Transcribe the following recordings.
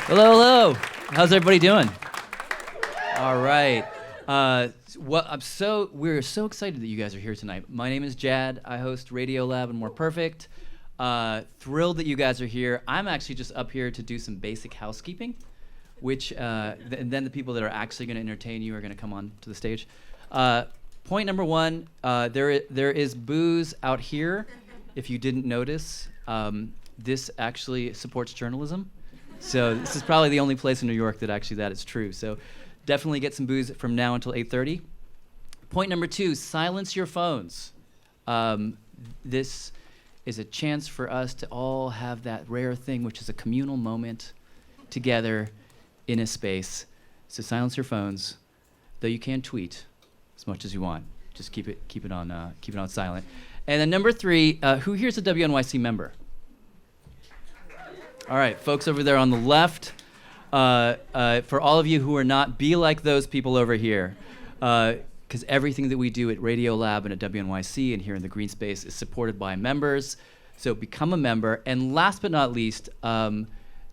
Hello, hello. How's everybody doing? All right. We're so excited that you guys are here tonight. My name is Jad. I host Radiolab and More Perfect. Thrilled that you guys are here. I'm actually just up here to do some basic housekeeping, which and then the people that are actually going to entertain you are going to come on to the stage. Point number one, there is booze out here. If you didn't notice, this actually supports journalism. So this is probably the only place in New York that actually that is true. So definitely get some booze from now until 8:30. Point number two, silence your phones. This is a chance for us to all have that rare thing, which is a communal moment together in a space. So silence your phones, though you can tweet as much as you want. Just keep it on silent. And then number three, who here's a WNYC member? All right, folks over there on the left. For all of you who are not, be like those people over here. Because everything that we do at Radiolab and at WNYC and here in the green space is supported by members. So become a member. And last but not least,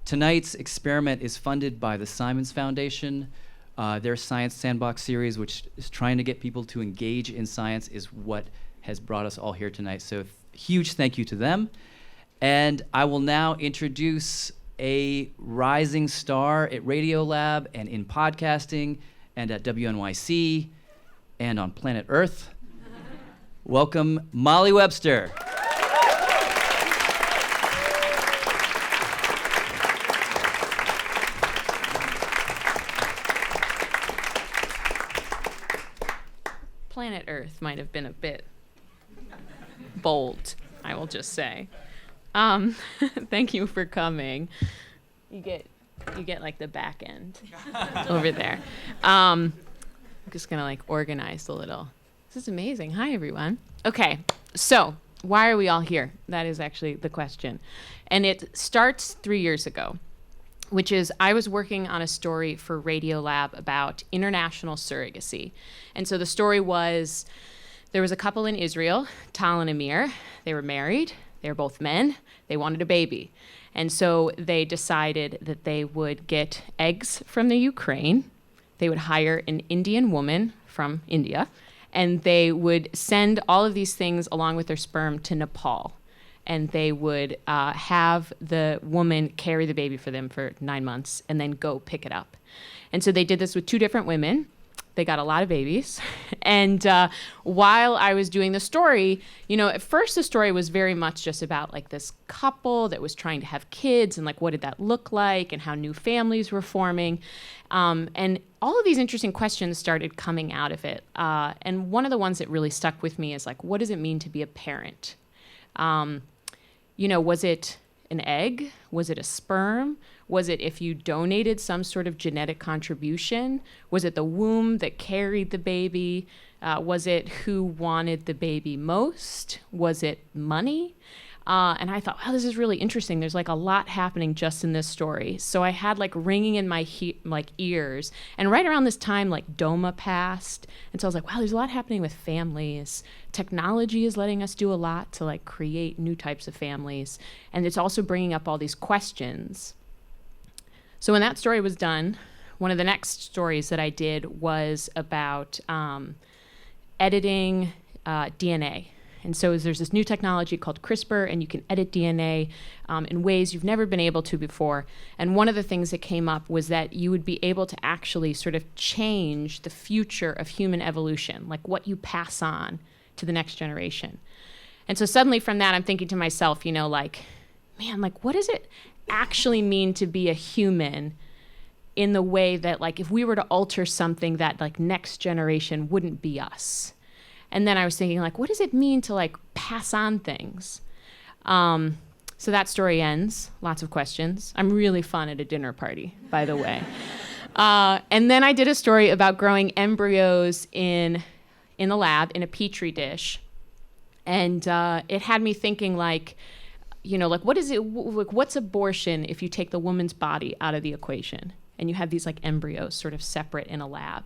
tonight's experiment is funded by the Simons Foundation. Their Science Sandbox series, which is trying to get people to engage in science, is what has brought us all here tonight. So huge thank you to them. And I will now introduce a rising star at Radiolab and in podcasting and at WNYC and on planet Earth. Welcome, Molly Webster. Planet Earth might have been a bit bold, I will just say. Thank you for coming. You get like the back end over there. I'm just gonna like organize a little. This is amazing. Hi everyone. Okay, so why are we all here? That is actually the question. And it starts 3 years ago, which is I was working on a story for Radiolab about international surrogacy. And so the story was there was a couple in Israel, Tal and Amir. They were married. They were both men. They wanted a baby. And so they decided that they would get eggs from the Ukraine. They would hire an Indian woman from India, and they would send all of these things along with their sperm to Nepal. And they would have the woman carry the baby for them for 9 months and then go pick it up. And so they did this with 2 different women. They got a lot of babies. And while I was doing the story, at first the story was very much just about like this couple that was trying to have kids and like what did that look like and how new families were forming. And all of these interesting questions started coming out of it. And one of the ones that really stuck with me is like, what does it mean to be a parent? Was it an egg? Was it a sperm? Was it if you donated some sort of genetic contribution? Was it the womb that carried the baby? Was it who wanted the baby most? Was it money? And I thought, wow, this is really interesting. There's like a lot happening just in this story. So I had like ringing in my ears. And right around this time, like DOMA passed. And so I was like, wow, there's a lot happening with families. Technology is letting us do a lot to like create new types of families. And it's also bringing up all these questions. So when that story was done, one of the next stories that I did was about editing DNA. And so there's this new technology called CRISPR, and you can edit DNA in ways you've never been able to before. And one of the things that came up was that you would be able to actually sort of change the future of human evolution, like what you pass on to the next generation. And so suddenly from that, I'm thinking to myself, what does it actually mean to be a human in the way that, like, if we were to alter something that, like, next generation wouldn't be us? And then I was thinking, like, what does it mean to, like, pass on things? So that story ends. Lots of questions. I'm really fun at a dinner party, by the way. And then I did a story about growing embryos in the lab in a petri dish. And it had me thinking, like, what is it? Like, what's abortion if you take the woman's body out of the equation and you have these like embryos sort of separate in a lab?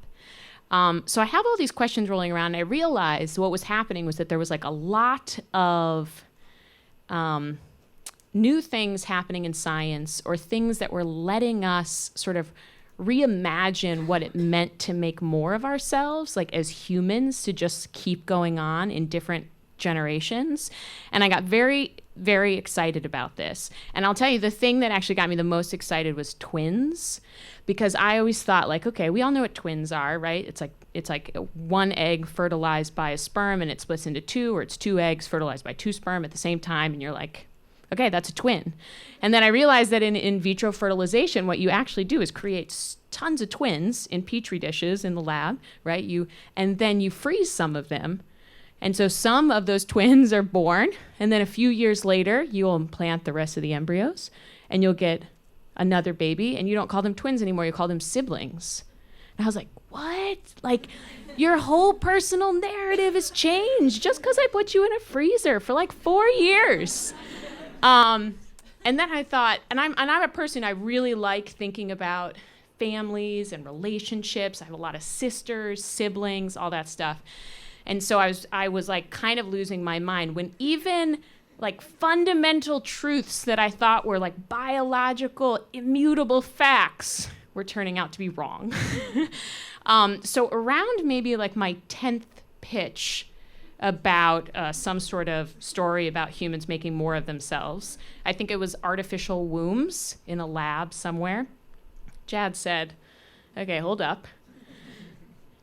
So I have all these questions rolling around. And I realized what was happening was that there was like a lot of new things happening in science or things that were letting us sort of reimagine what it meant to make more of ourselves, like as humans, to just keep going on in different generations. And I got very, very excited about this. And I'll tell you, the thing that actually got me the most excited was twins, because I always thought, like, okay, we all know what twins are, right? It's like one egg fertilized by a sperm and it splits into two, or it's two eggs fertilized by two sperm at the same time, and you're like, okay, that's a twin. And then I realized that in vitro fertilization, what you actually do is create tons of twins in petri dishes in the lab, right? And then you freeze some of them. And so some of those twins are born, and then a few years later, you'll implant the rest of the embryos, and you'll get another baby, and you don't call them twins anymore, you call them siblings. And I was like, what? Like, your whole personal narrative has changed just because I put you in a freezer for like 4 years. And then I thought, and I'm a person, I really like thinking about families and relationships. I have a lot of sisters, siblings, all that stuff. And so I was like kind of losing my mind when even like fundamental truths that I thought were like biological, immutable facts were turning out to be wrong. So around maybe like my 10th pitch about some sort of story about humans making more of themselves, I think it was artificial wombs in a lab somewhere, Jad said, okay, hold up.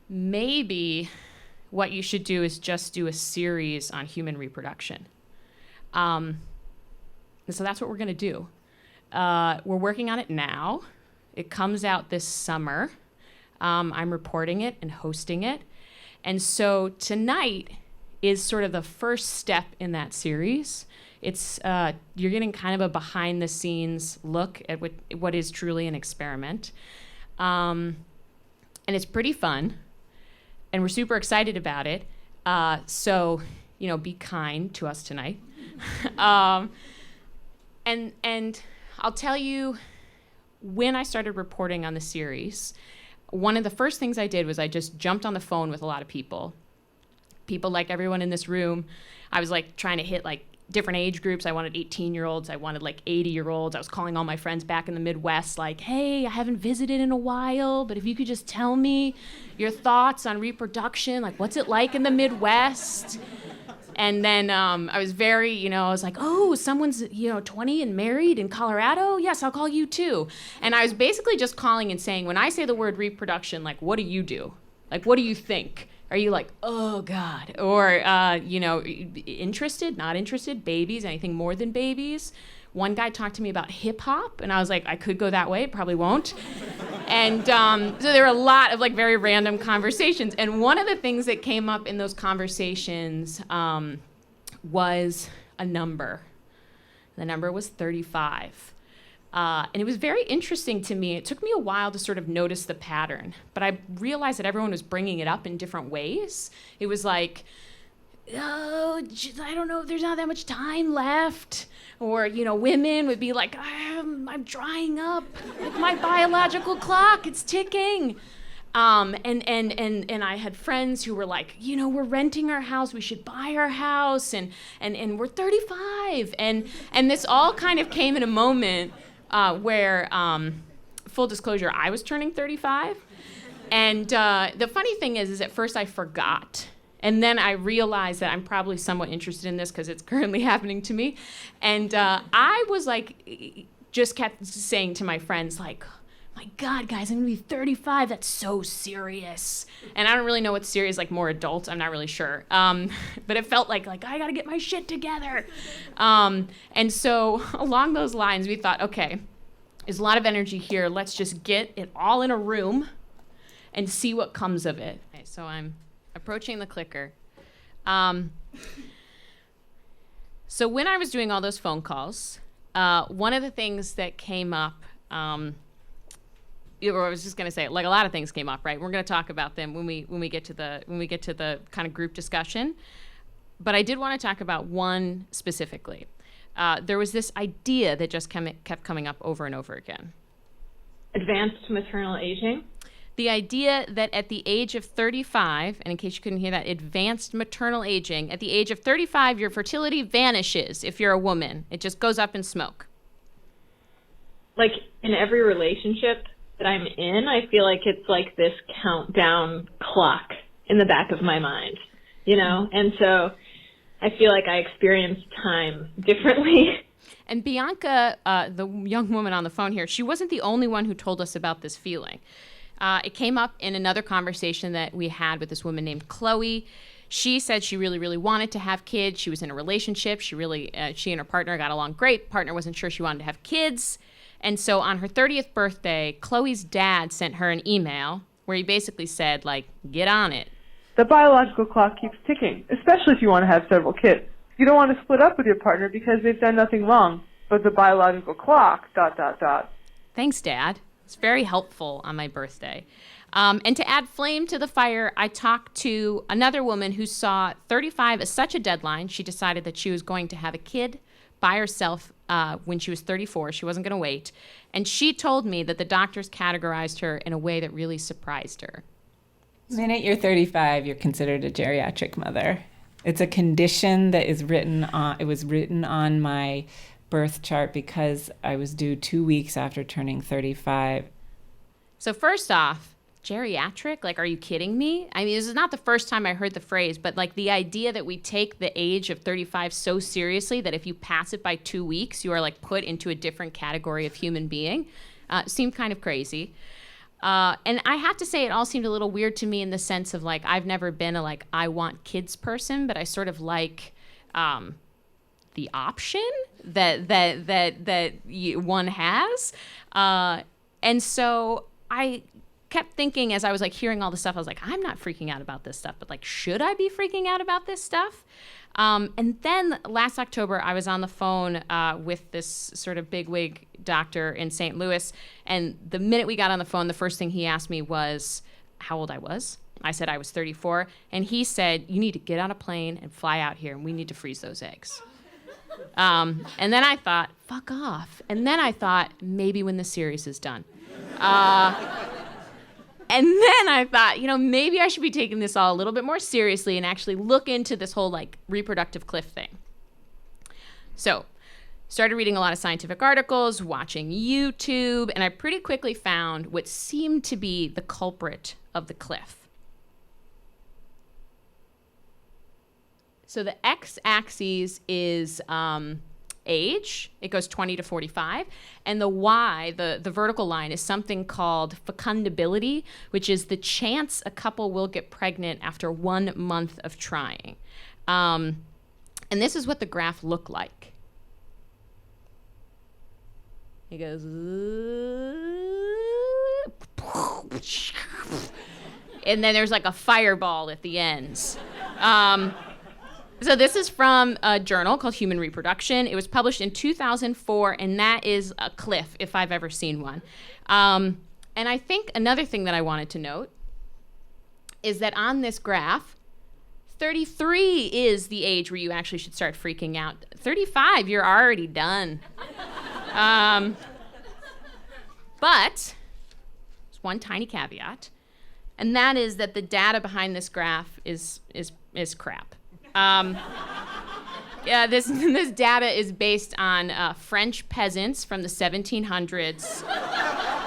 Maybe what you should do is just do a series on human reproduction. And so that's what we're going to do. We're working on it now. It comes out this summer. I'm reporting it and hosting it. And so tonight is sort of the first step in that series. It's you're getting kind of a behind-the-scenes look at what is truly an experiment. And it's pretty fun. And we're super excited about it. So, be kind to us tonight. And I'll tell you, when I started reporting on the series, one of the first things I did was I just jumped on the phone with a lot of people like everyone in this room. I was like trying to hit like different age groups. I wanted 18-year-olds. I wanted like 80-year-olds. I was calling all my friends back in the Midwest like, hey, I haven't visited in a while, but if you could just tell me your thoughts on reproduction, like what's it like in the Midwest? And then I was very, I was like, oh, someone's, 20 and married in Colorado? Yes, I'll call you too. And I was basically just calling and saying, when I say the word reproduction, like, what do you do? Like, what do you think? Are you like, oh, God? Or, interested, not interested, babies, anything more than babies? One guy talked to me about hip hop, and I was like, I could go that way, probably won't. And so there were a lot of like very random conversations. And one of the things that came up in those conversations was a number. The number was 35. And it was very interesting to me. It took me a while to sort of notice the pattern, but I realized that everyone was bringing it up in different ways. It was like, oh, I don't know if there's not that much time left. Or, women would be like, I'm drying up. Like my biological clock, it's ticking. And I had friends who were like, we're renting our house, we should buy our house, and we're 35. And this all kind of came in a moment where, full disclosure, I was turning 35. And the funny thing is at first I forgot. And then I realized that I'm probably somewhat interested in this because it's currently happening to me. And I was like, just kept saying to my friends, like, my God, guys, I'm gonna be 35. That's so serious. And I don't really know what's serious, like more adult. I'm not really sure. But it felt like I gotta get my shit together. And so along those lines, we thought, okay, there's a lot of energy here. Let's just get it all in a room and see what comes of it. Okay, so I'm approaching the clicker. So when I was doing all those phone calls, one of the things that came up, or I was just going to say, like a lot of things came up, right? We're going to talk about them when we get to the kind of group discussion. But I did want to talk about one specifically. There was this idea that just kept coming up over and over again. Advanced maternal aging? The idea that at the age of 35, and in case you couldn't hear that, advanced maternal aging, at the age of 35, your fertility vanishes if you're a woman. It just goes up in smoke. Like, in every relationship that I'm in, I feel like it's like this countdown clock in the back of my mind, you know? And so I feel like I experience time differently. And Bianca, the young woman on the phone here, she wasn't the only one who told us about this feeling. It came up in another conversation that we had with this woman named Chloe. She said she really, really wanted to have kids. She was in a relationship. She and her partner got along great. Partner wasn't sure she wanted to have kids. And so on her 30th birthday, Chloe's dad sent her an email where he basically said, like, get on it. The biological clock keeps ticking, especially if you want to have several kids. You don't want to split up with your partner because they've done nothing wrong, but the biological clock, ... Thanks, Dad. It's very helpful on my birthday. And to add flame to the fire, I talked to another woman who saw 35 as such a deadline. She decided that she was going to have a kid by herself when she was 34. She wasn't going to wait. And she told me that the doctors categorized her in a way that really surprised her. The minute you're 35, you're considered a geriatric mother. It's a condition that is it was written on my birth chart because I was due 2 weeks after turning 35. So first off, geriatric? Like, are you kidding me? I mean, this is not the first time I heard the phrase, but like the idea that we take the age of 35 so seriously that if you pass it by 2 weeks, you are like put into a different category of human being seemed kind of crazy. And I have to say, it all seemed a little weird to me in the sense of like, I've never been a like, I want kids person, but I sort of like the option that one has. And so I kept thinking as I was like hearing all this stuff, I was like, I'm not freaking out about this stuff, but like, should I be freaking out about this stuff? And then last October, I was on the phone with this sort of bigwig doctor in St. Louis. And the minute we got on the phone, the first thing he asked me was how old I was. I said I was 34. And he said, you need to get on a plane and fly out here, and we need to freeze those eggs. And then I thought, fuck off. And then I thought, maybe when the series is done. And then I thought, maybe I should be taking this all a little bit more seriously and actually look into this whole like reproductive cliff thing. So started reading a lot of scientific articles, watching YouTube, and I pretty quickly found what seemed to be the culprit of the cliff. So the x-axis is age. It goes 20 to 45. And the y, the vertical line, is something called fecundability, which is the chance a couple will get pregnant after 1 month of trying. And this is what the graph looked like. It goes, and then there's like a fireball at the ends. So this is from a journal called Human Reproduction. It was published in 2004, and that is a cliff if I've ever seen one. And I think another thing that I wanted to note is that on this graph, 33 is the age where you actually should start freaking out. 35, you're already done. But there's one tiny caveat, and that is that the data behind this graph is crap. This data is based on French peasants from the 1700s.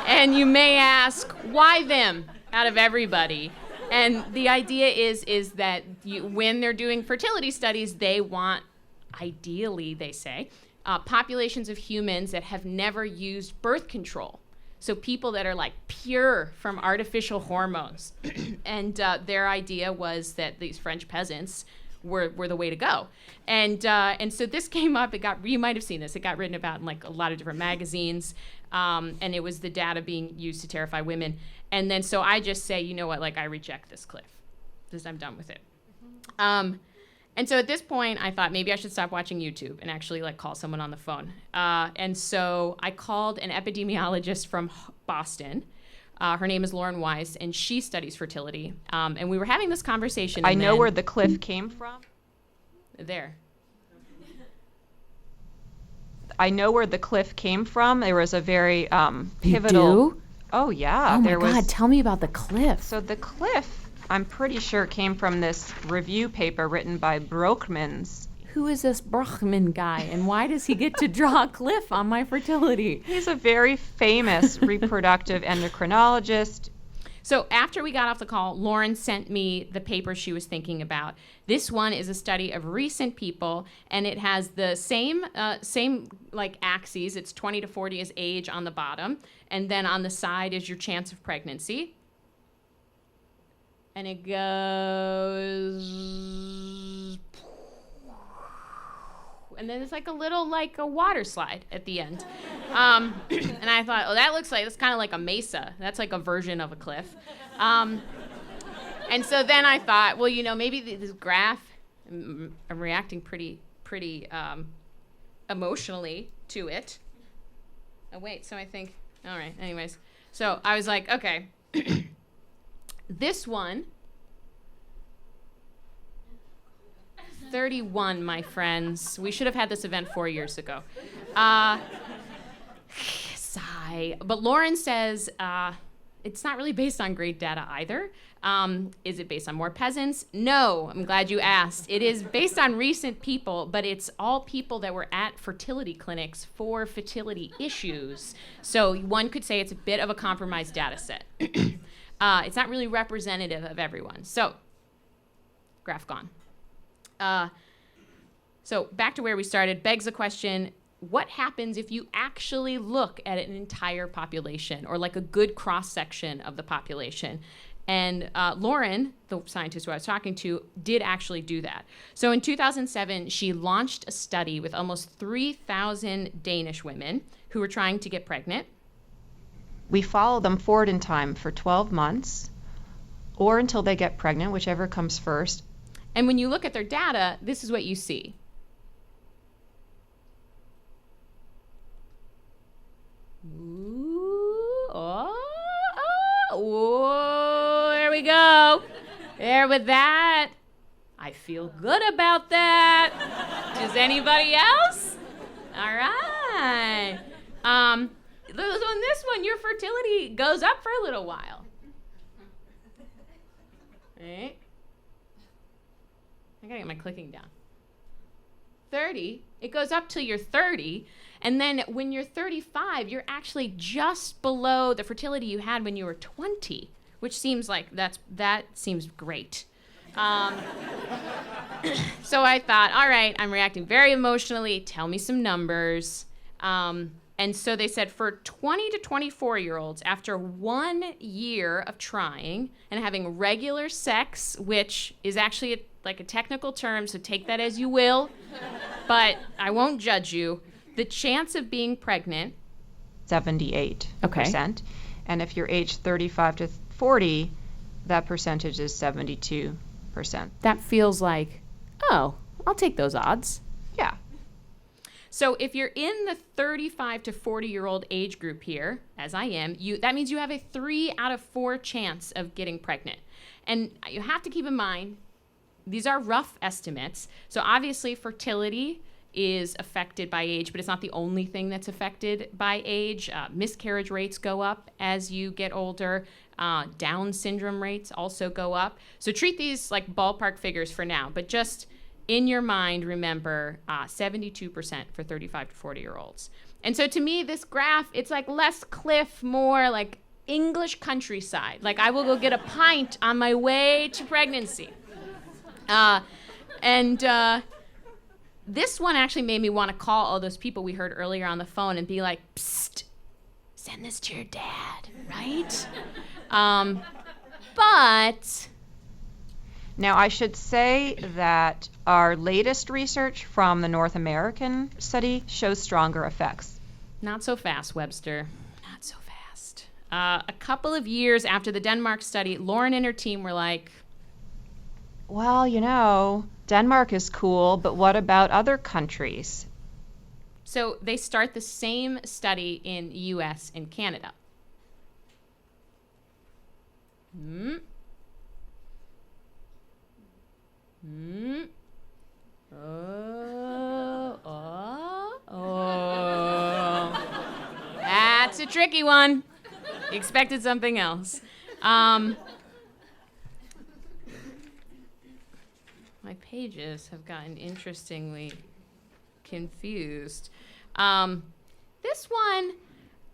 And you may ask, why them out of everybody? And the idea is that when they're doing fertility studies, they want, ideally, they say, populations of humans that have never used birth control. So people that are like pure from artificial hormones. And their idea was that these French peasants were the way to go. And so this came up, you might have seen this, it got written about in like a lot of different magazines, and it was the data being used to terrify women. And then so I just say, you know what, like I reject this cliff, because I'm done with it. And so at this point, I thought maybe I should stop watching YouTube and actually like call someone on the phone. And so I called an epidemiologist from Boston. Her name is Lauren Weiss, and she studies fertility. And we were having this conversation. I know where the cliff came from. There. I know where the cliff came from. There was a very pivotal. You do? Oh, yeah. Oh my there was. God, tell me about the cliff. So the cliff, I'm pretty sure, came from this review paper written by Broekmans. Who is this Brachman guy, and why does he get to draw a cliff on my fertility? He's a very famous reproductive endocrinologist. So after we got off the call, Lauren sent me the paper she was thinking about. This one is a study of recent people, and it has the same like axes. It's 20 to 40 is age on the bottom, and then on the side is your chance of pregnancy. And it goes, and then it's like a little like a water slide at the end. And I thought, oh, that's kind of like a mesa. That's like a version of a cliff. And so then I thought, well, maybe this graph, I'm reacting pretty emotionally to it. Oh, wait, so I think, all right, anyways. So I was like, okay, this one, 31, my friends. We should have had this event 4 years ago. Sigh. But Lauren says it's not really based on great data either. Is it based on more peasants? No, I'm glad you asked. It is based on recent people, but it's all people that were at fertility clinics for fertility issues. So one could say it's a bit of a compromised data set. It's not really representative of everyone. So, graph gone. So back to where we started, begs the question, what happens if you actually look at an entire population or like a good cross-section of the population? And Lauren, the scientist who I was talking to, did actually do that. So in 2007, she launched a study with almost 3,000 Danish women who were trying to get pregnant. We follow them forward in time for 12 months or until they get pregnant, whichever comes first. And when you look at their data, this is what you see. Ooh, there we go. There with that. I feel good about that. Does anybody else? All right. So in this one, your fertility goes up for a little while. Right? I gotta get my clicking down. 30, it goes up till you're 30, and then when you're 35, you're actually just below the fertility you had when you were 20, which seems like that seems great. So I thought, all right, I'm reacting very emotionally. Tell me some numbers. And so they said for 20 to 24-year-olds, after 1 year of trying and having regular sex, which is actually like a technical term, so take that as you will, but I won't judge you, the chance of being pregnant, 78%. Okay. And if you're aged 35 to 40, that percentage is 72%. that feels like, oh, I'll take those odds. Yeah. So if you're in the 35 to 40-year-old age group here, as I am, that means you have a 3 out of 4 chance of getting pregnant. And you have to keep in mind, these are rough estimates. So obviously fertility is affected by age, but it's not the only thing that's affected by age. Miscarriage rates go up as you get older. Down syndrome rates also go up. So treat these like ballpark figures for now, but just in your mind, remember 72% for 35 to 40-year-olds. And so to me, this graph, it's like less cliff, more like English countryside. Like I will go get a pint on my way to pregnancy. This one actually made me want to call all those people we heard earlier on the phone and be like, psst, send this to your dad, right? But Now, I should say that our latest research from the North American study shows stronger effects. not so fast, Webster. Not so fast. A couple of years after the Denmark study, Lauren and her team were like, Well, Denmark is cool, but what about other countries? so they start the same study in US and Canada. Oh. That's a tricky one. Expected something else. My pages have gotten interestingly confused. This one,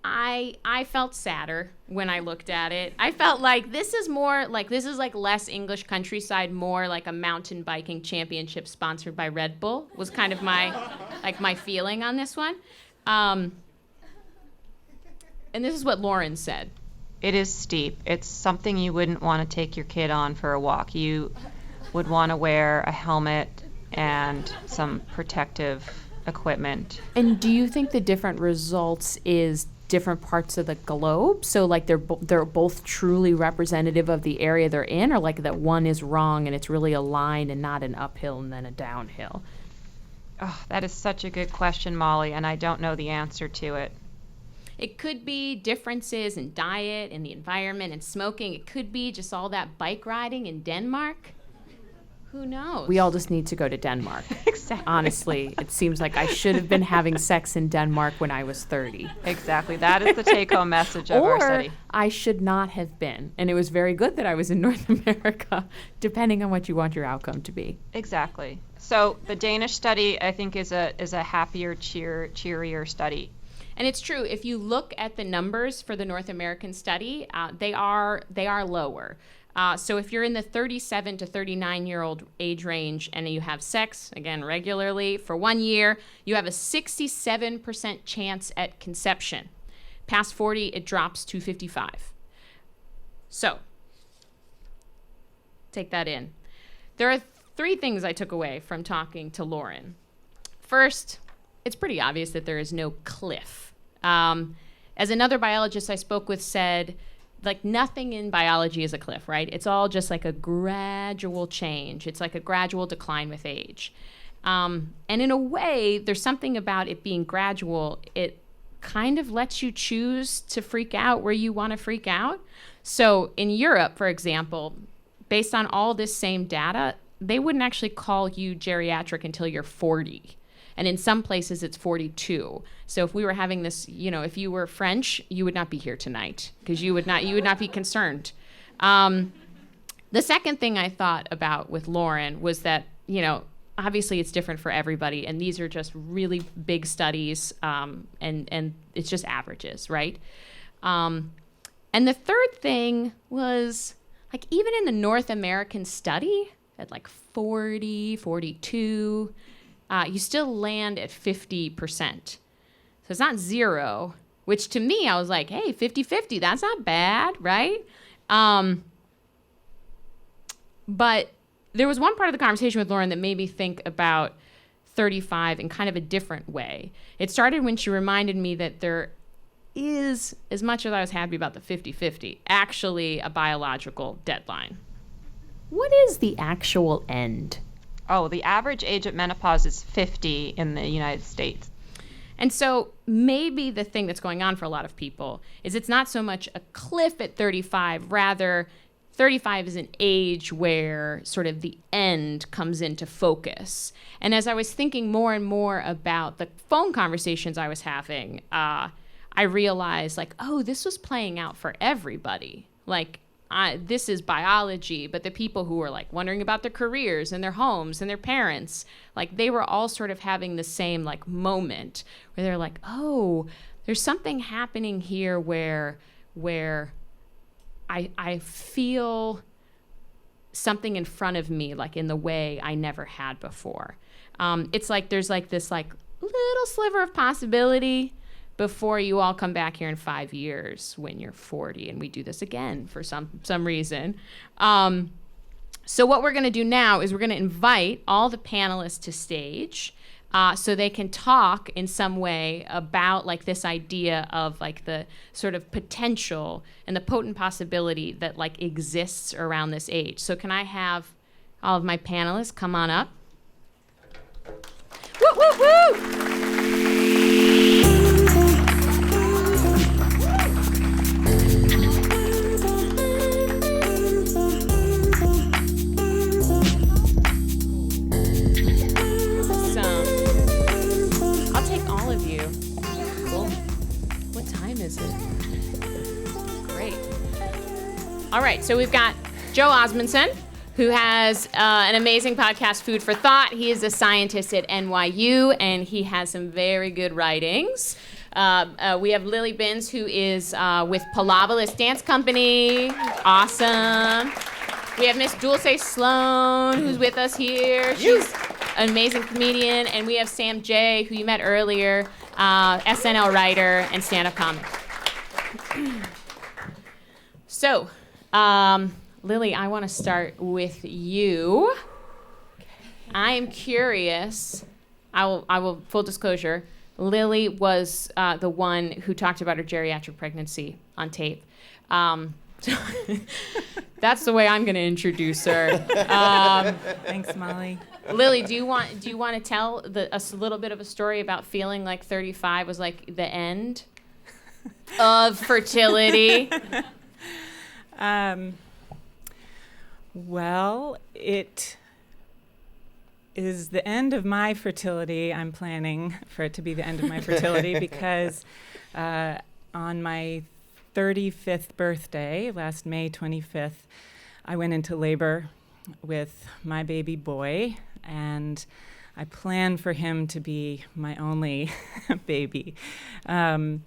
I felt sadder when I looked at it. I felt like this is less English countryside, more like a mountain biking championship sponsored by Red Bull was kind of my feeling on this one. And this is what Lauren said. It is steep. It's something you wouldn't want to take your kid on for a walk. You would want to wear a helmet and some protective equipment. And do you think the different results is different parts of the globe? So like they're both truly representative of the area they're in, or like that one is wrong and it's really a line and not an uphill and then a downhill? Oh, that is such a good question, Molly, and I don't know the answer to it. It could be differences in diet, in the environment, and smoking. It could be just all that bike riding in Denmark. Who knows? We all just need to go to Denmark. Exactly. Honestly, it seems like I should have been having sex in Denmark when I was 30. Exactly. That is the take-home message of our study. Or I should not have been. And it was very good that I was in North America, depending on what you want your outcome to be. Exactly. So the Danish study, I think, is a happier, cheerier study. And it's true. If you look at the numbers for the North American study, they are lower. So if you're in the 37 to 39-year-old age range and you have sex, again, regularly for 1 year, you have a 67% chance at conception. Past 40, it drops to 55. So take that in. There are 3 things I took away from talking to Lauren. First, it's pretty obvious that there is no cliff. As another biologist I spoke with said, like nothing in biology is a cliff, right? It's all just like a gradual change. It's like a gradual decline with age. And in a way, there's something about it being gradual. It kind of lets you choose to freak out where you want to freak out. So in Europe, for example, based on all this same data, they wouldn't actually call you geriatric until you're 40. And in some places, it's 42. So if we were having this, if you were French, you would not be here tonight because you would not be concerned. The second thing I thought about with Lauren was that, obviously it's different for everybody, and these are just really big studies, and it's just averages, right? And the third thing was, like, even in the North American study, at like 40, 42, you still land at 50%. So it's not 0, which to me, I was like, hey, 50-50, that's not bad, right? But there was one part of the conversation with Lauren that made me think about 35 in kind of a different way. It started when she reminded me that there is, as much as I was happy about the 50-50, actually a biological deadline. What is the actual end? Oh, the average age at menopause is 50 in the United States. And so maybe the thing that's going on for a lot of people is it's not so much a cliff at 35, rather 35 is an age where sort of the end comes into focus. And as I was thinking more and more about the phone conversations I was having, I realized like, oh, this was playing out for everybody. Like, this is biology, but the people who were like wondering about their careers and their homes and their parents, like they were all sort of having the same like moment where they're like, oh, there's something happening here where I feel something in front of me, like in the way I never had before. It's like there's like this like little sliver of possibility before you all come back here in 5 years when you're 40 and we do this again for some reason. So what we're going to do now is we're going to invite all the panelists to stage so they can talk in some way about like this idea of like the sort of potential and the potent possibility that like exists around this age. So can I have all of my panelists come on up? Woo, woo, woo! Is it? All right, so we've got Joe Osmondson, who has an amazing podcast, Food for Thought. He is a scientist at NYU, and he has some very good writings. We have Lily Binns, who is with Palabalist Dance Company. Awesome. We have Miss Dulce Sloan, who's with us here. She's an amazing comedian. And we have Sam J., who you met earlier, SNL writer and stand-up comic. So, Lily, I want to start with you. I am curious. I will full disclosure. Lily was the one who talked about her geriatric pregnancy on tape. So that's the way I'm going to introduce her. Thanks, Molly. Lily, do you want to tell us a little bit of a story about feeling like 35 was like the end of fertility? Well, it is the end of my fertility. I'm planning for it to be the end of my fertility because on my 35th birthday, last May 25th, I went into labor with my baby boy, and I planned for him to be my only baby. You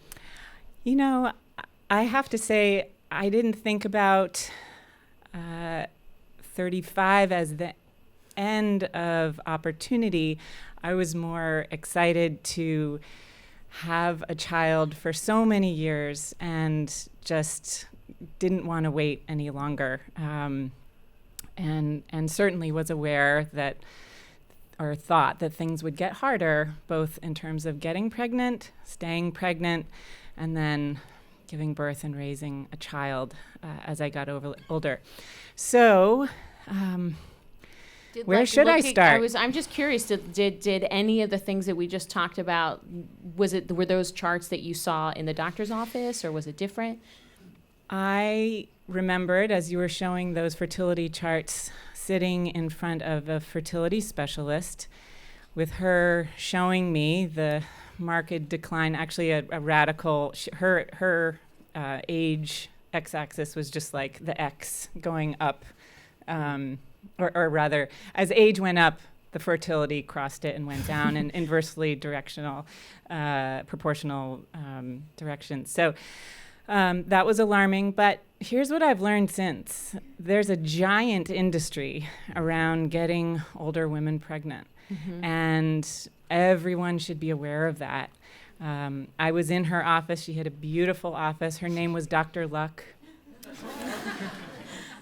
know, I have to say, I didn't think about 35 as the end of opportunity. I was more excited to have a child for so many years and just didn't want to wait any longer. And certainly was aware that, or thought that things would get harder, both in terms of getting pregnant, staying pregnant, and then giving birth and raising a child as I got older. So, where should I start? I'm just curious. Did any of the things that we just talked about? Were those charts that you saw in the doctor's office, or was it different? I remembered, as you were showing those fertility charts, sitting in front of a fertility specialist, with her showing me the marked decline. Actually, a radical. Her age x-axis was just like the X going up. Or rather, as age went up, the fertility crossed it and went down in inversely proportional directions. So that was alarming. But here's what I've learned since. There's a giant industry around getting older women pregnant. Mm-hmm. And everyone should be aware of that. I was in her office. She had a beautiful office. Her name was Dr. Luck.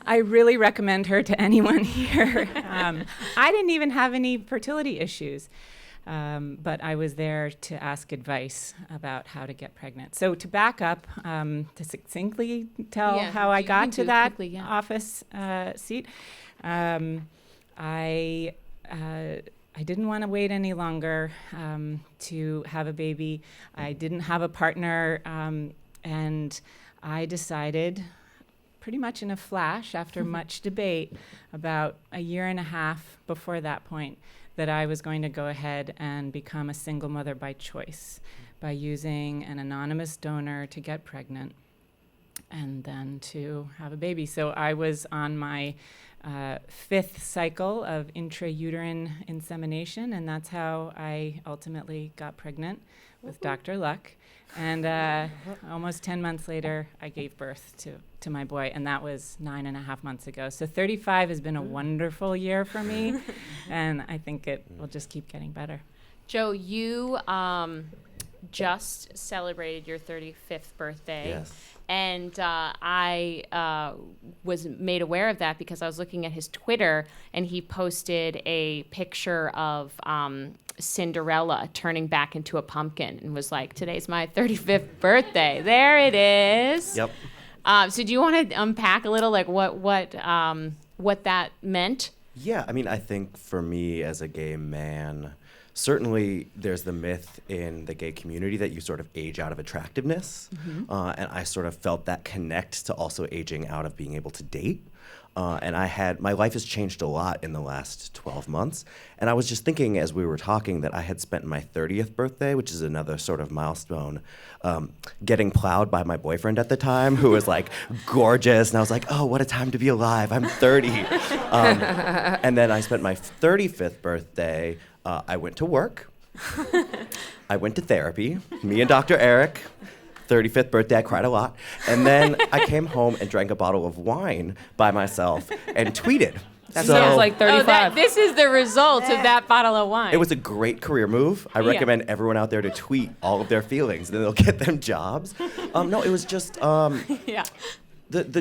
I really recommend her to anyone here. I didn't even have any fertility issues, but I was there to ask advice about how to get pregnant. So to back up, to succinctly tell how I got to that office seat, I didn't want to wait any longer to have a baby. I didn't have a partner, and I decided, pretty much in a flash, after much debate, about a year and a half before that point, that I was going to go ahead and become a single mother by choice by using an anonymous donor to get pregnant and then to have a baby. So I was on my 5th cycle of intrauterine insemination, and that's how I ultimately got pregnant with Dr. Luck. And almost 10 months later, I gave birth to my boy, and that was 9.5 months ago. So 35 has been a wonderful year for me, and I think it will just keep getting better. Joe, you just celebrated your 35th birthday. Yes. And I was made aware of that because I was looking at his Twitter, and he posted a picture of Cinderella turning back into a pumpkin and was like, "Today's my 35th birthday." There it is. Yep. So do you want to unpack a little, like what that meant? Yeah, I mean, I think for me as a gay man, certainly there's the myth in the gay community that you sort of age out of attractiveness. And I sort of felt that connect to also aging out of being able to date. And my life has changed a lot in the last 12 months. And I was just thinking as we were talking that I had spent my 30th birthday, which is another sort of milestone, getting plowed by my boyfriend at the time, who was like gorgeous. And I was like, oh, what a time to be alive. I'm 30. And then I spent my 35th birthday, I went to work. I went to therapy, me and Dr. Eric. 35th birthday, I cried a lot. And then I came home and drank a bottle of wine by myself and tweeted. That sounds like 35. This is the result of that bottle of wine. It was a great career move. I recommend everyone out there to tweet all of their feelings, and then they'll get them jobs. No, it was just the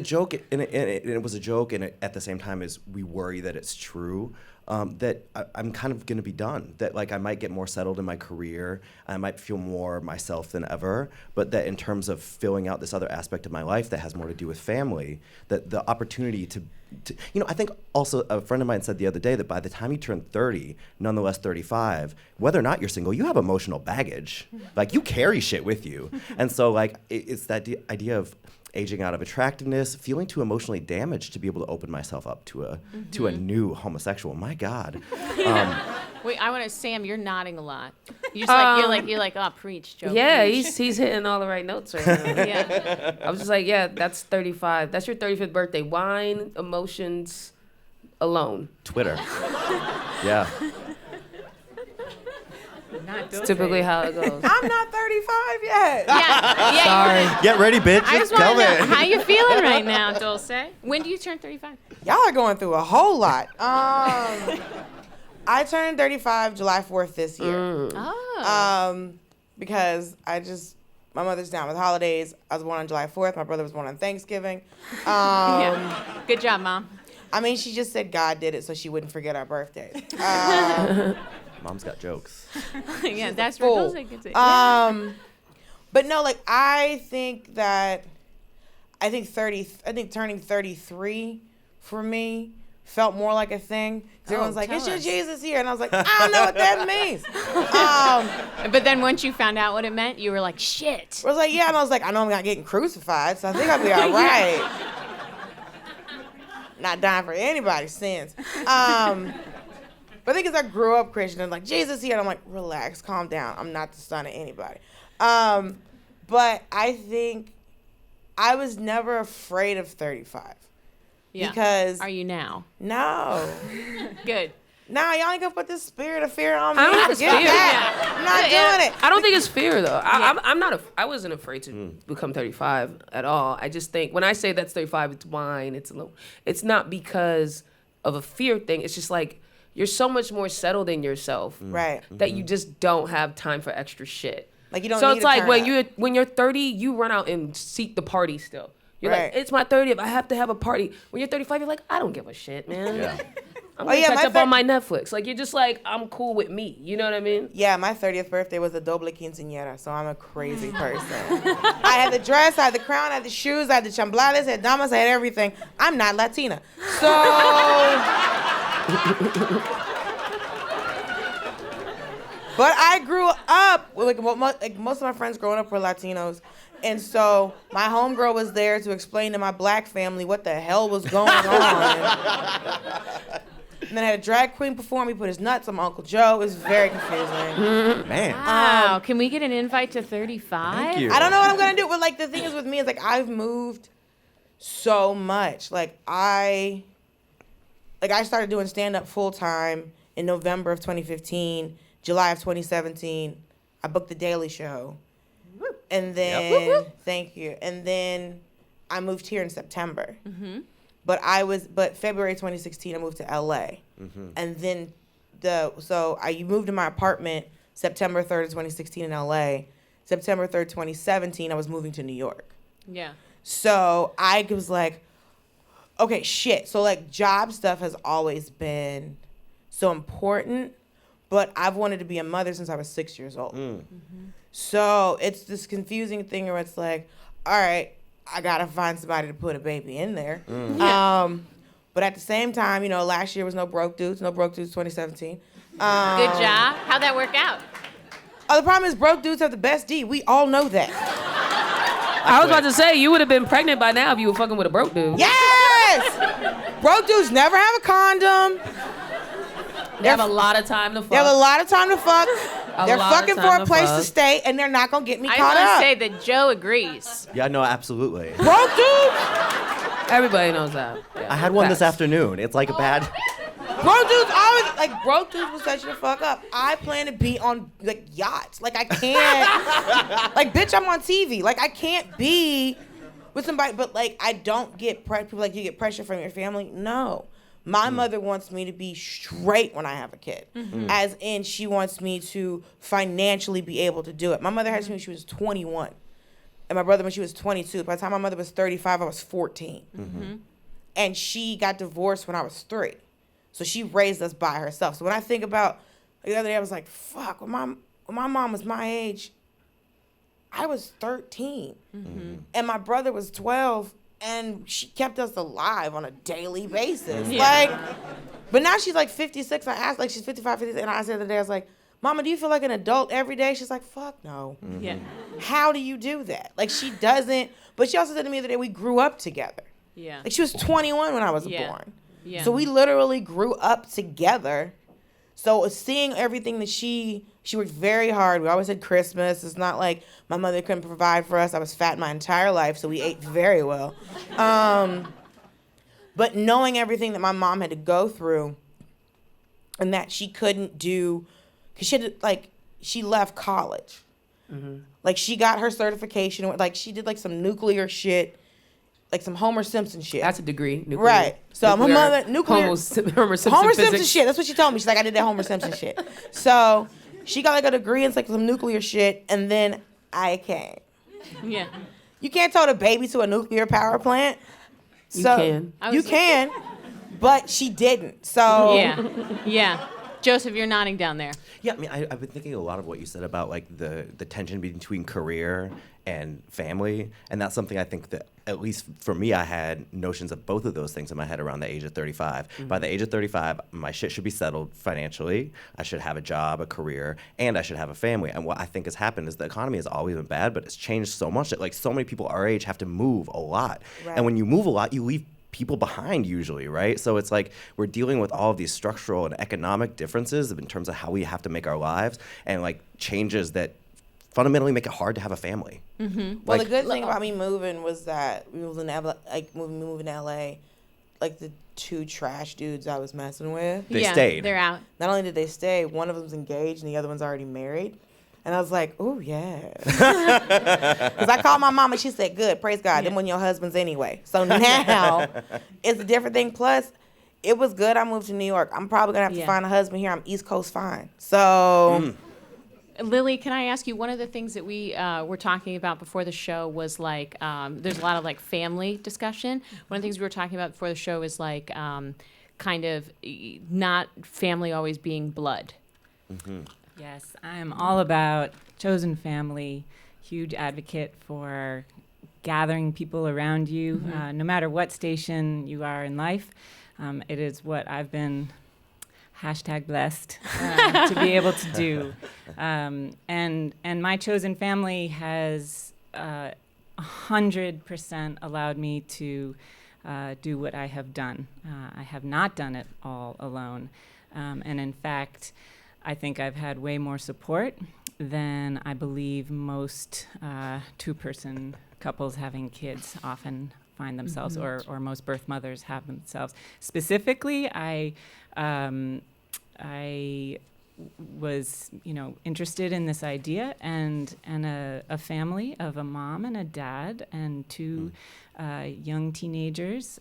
joke, and it was a joke, and at the same time as we worry that it's true. That I'm kind of going to be done, that like I might get more settled in my career, I might feel more myself than ever, but that in terms of filling out this other aspect of my life that has more to do with family, that the opportunity to I think also a friend of mine said the other day that by the time you turn 30, nonetheless 35, whether or not you're single, you have emotional baggage. Like you carry shit with you. And so like it's that idea of aging out of attractiveness, feeling too emotionally damaged to be able to open myself up to a new homosexual. My God. Wait, I want to, Sam, you're nodding a lot. You're just you're like, oh, preach, Joe. Yeah, preach. he's hitting all the right notes right now. Yeah. I was just like, yeah, that's 35. That's your 35th birthday. Wine, emotions, alone. Twitter. Yeah. It's typically how it goes. I'm not 35 yet. Yeah. Sorry. Get ready, bitch. I It's just want to know coming. how you feeling right now, Dulce. When do you turn 35? Y'all are going through a whole lot. I turned 35 July 4th this year. Oh. Because my mother's down with holidays. I was born on July 4th. My brother was born on Thanksgiving. Good job, Mom. I mean, she just said God did it so she wouldn't forget our birthdays. Mom's got jokes. Yeah, that's full. where Dulce gets it. But no, like I think turning 33 for me felt more like a thing. 'Cause everyone's like, it's your Jesus year. And I was like, I don't know what that means. But then once you found out what it meant, you were like, shit. I was like, yeah. And I was like, I know I'm not getting crucified, so I think I'll be all right. Not dying for anybody's sins. But I think as I grew up Christian, I'm like, Jesus here. And I'm like, relax, calm down. I'm not the son of anybody. But I think I was never afraid of 35. Yeah. Because Are you now? no. Good. Nah, y'all ain't gonna put this spirit of fear on me. I don't think it's Get fear. that. I'm not doing it. I don't think it's fear though. I'm not. I wasn't afraid to become 35 at all. I just think when I say that's 35, it's wine. It's not because of a fear thing. It's just like you're so much more settled in yourself, Right. that you just don't have time for extra shit. Like you don't So need it's to like turn up. when you're 30, you run out and seek the party still. You're Right. like, it's my 30th. I have to have a party. When you're 35, you're like, I don't give a shit, man. Yeah. I'm gonna yeah, catch my up on my Netflix. Like you're just like, I'm cool with me. You know what I mean? Yeah, my 30th birthday was a doble quinceañera, so I'm a crazy person. I had the dress, I had the crown, I had the shoes, I had the chamblades, I had damas, I had everything. I'm not Latina. So... But I grew up, like most of my friends growing up were Latinos. And so my homegirl was there to explain to my black family what the hell was going on. And then I had a drag queen perform. He put his nuts on my Uncle Joe. It was very confusing. Man. Wow. Can we get an invite to 35? Thank you. I don't know what I'm going to do. But, like, the thing is with me is, like, I've moved so much. Like, I started doing stand-up full-time in November of 2015. July of 2017, I booked The Daily Show. And then, thank you. And then I moved here in September. Mm-hmm. But February 2016, I moved to LA. Mm-hmm. And then, so I moved to my apartment September 3rd of 2016 in LA. September 3rd, 2017, I was moving to New York. Yeah. So I was like, okay, shit. So, like, job stuff has always been so important. But I've wanted to be a mother since I was 6 years old. Mm-hmm. So it's this confusing thing where it's like, all right, I got to find somebody to put a baby in there. Mm. But at the same time, last year was no broke dudes 2017. Good job. How'd that work out? Oh, the problem is broke dudes have the best D. We all know that. I was about to say, you would have been pregnant by now if you were fucking with a broke dude. Yes! Broke dudes never have a condom. They have a lot of time to fuck. They have a lot of time to fuck. They're fucking for a place to stay, and they're not gonna get me caught up. I want to say that Joe agrees. Yeah, no, absolutely. Broke dudes. Everybody knows that. Yeah. I had one this afternoon. It's like a bad. Broke dudes always broke dudes will set you the fuck up. I plan to be on yachts. I can't. Bitch, I'm on TV. I can't be with somebody. But I don't get people you get pressure from your family. No, my mother wants me to be straight when I have a kid, as in she wants me to financially be able to do it. My mother had me when she was 21, and my brother when she was 22. By the time my mother was 35, I was 14, and she got divorced when I was 3. So she raised us by herself. So when I think about the other day, I was like, fuck, when my mom was my age, I was 13. And my brother was 12, and she kept us alive on a daily basis. But now she's 56. I asked, she's 55, 56, and I asked the other day, I was like, Mama, do you feel like an adult every day? She's like, fuck no. Yeah. How do you do that? She doesn't, but she also said to me the other day, we grew up together. Yeah. She was 21 when I was born. Yeah. So we literally grew up together. So seeing everything that she worked very hard. We always had Christmas. It's not like my mother couldn't provide for us. I was fat my entire life, so we ate very well. But knowing everything that my mom had to go through and that she couldn't do, because she had to, she left college. She got her certification. She did some nuclear shit. Some Homer Simpson shit. That's a degree. Nuclear. Right. So my mother, nuclear. Homer Simpson shit. That's what she told me. She's like, I did that Homer Simpson shit. So she got a degree in some nuclear shit, and then I came. Yeah. You can't tow the baby to a nuclear power plant. So you can, but she didn't. So yeah. Joseph, you're nodding down there. Yeah, I mean, I've been thinking a lot of what you said about the tension between career and family, and that's something I think that, at least for me, I had notions of both of those things in my head around the age of 35. By the age of 35, my shit should be settled financially. I should have a job, a career, and I should have a family. And what I think has happened is the economy has always been bad, but it's changed so much that so many people our age have to move a lot. Right. And when you move a lot, you leave people behind usually, right? So it's we're dealing with all of these structural and economic differences in terms of how we have to make our lives, and changes that fundamentally make it hard to have a family. Well, the good thing about me moving was that we moved in moving to LA, the 2 trash dudes I was messing with. They stayed. They're out. Not only did they stay, one of them's engaged and the other one's already married. And I was like, oh, yeah. Because I called my mom and she said, good, praise God. Them when your husband's anyway. So now it's a different thing. Plus, it was good. I moved to New York. I'm probably going to have to find a husband here. I'm East Coast fine. So... Lily, can I ask you, one of the things that we were talking about before the show was there's a lot of family discussion. One of the things we were talking about before the show is kind of not family always being blood. Yes, I'm all about chosen family, huge advocate for gathering people around you, no matter what station you are in life. It is what I've been #blessed to be able to do. And my chosen family has 100% allowed me to do what I have done. I have not done it all alone. And in fact, I think I've had way more support than I believe most 2-person couples having kids often find themselves, or most birth mothers have themselves. Specifically, I was, interested in this idea, and a family of a mom and a dad and 2 young teenagers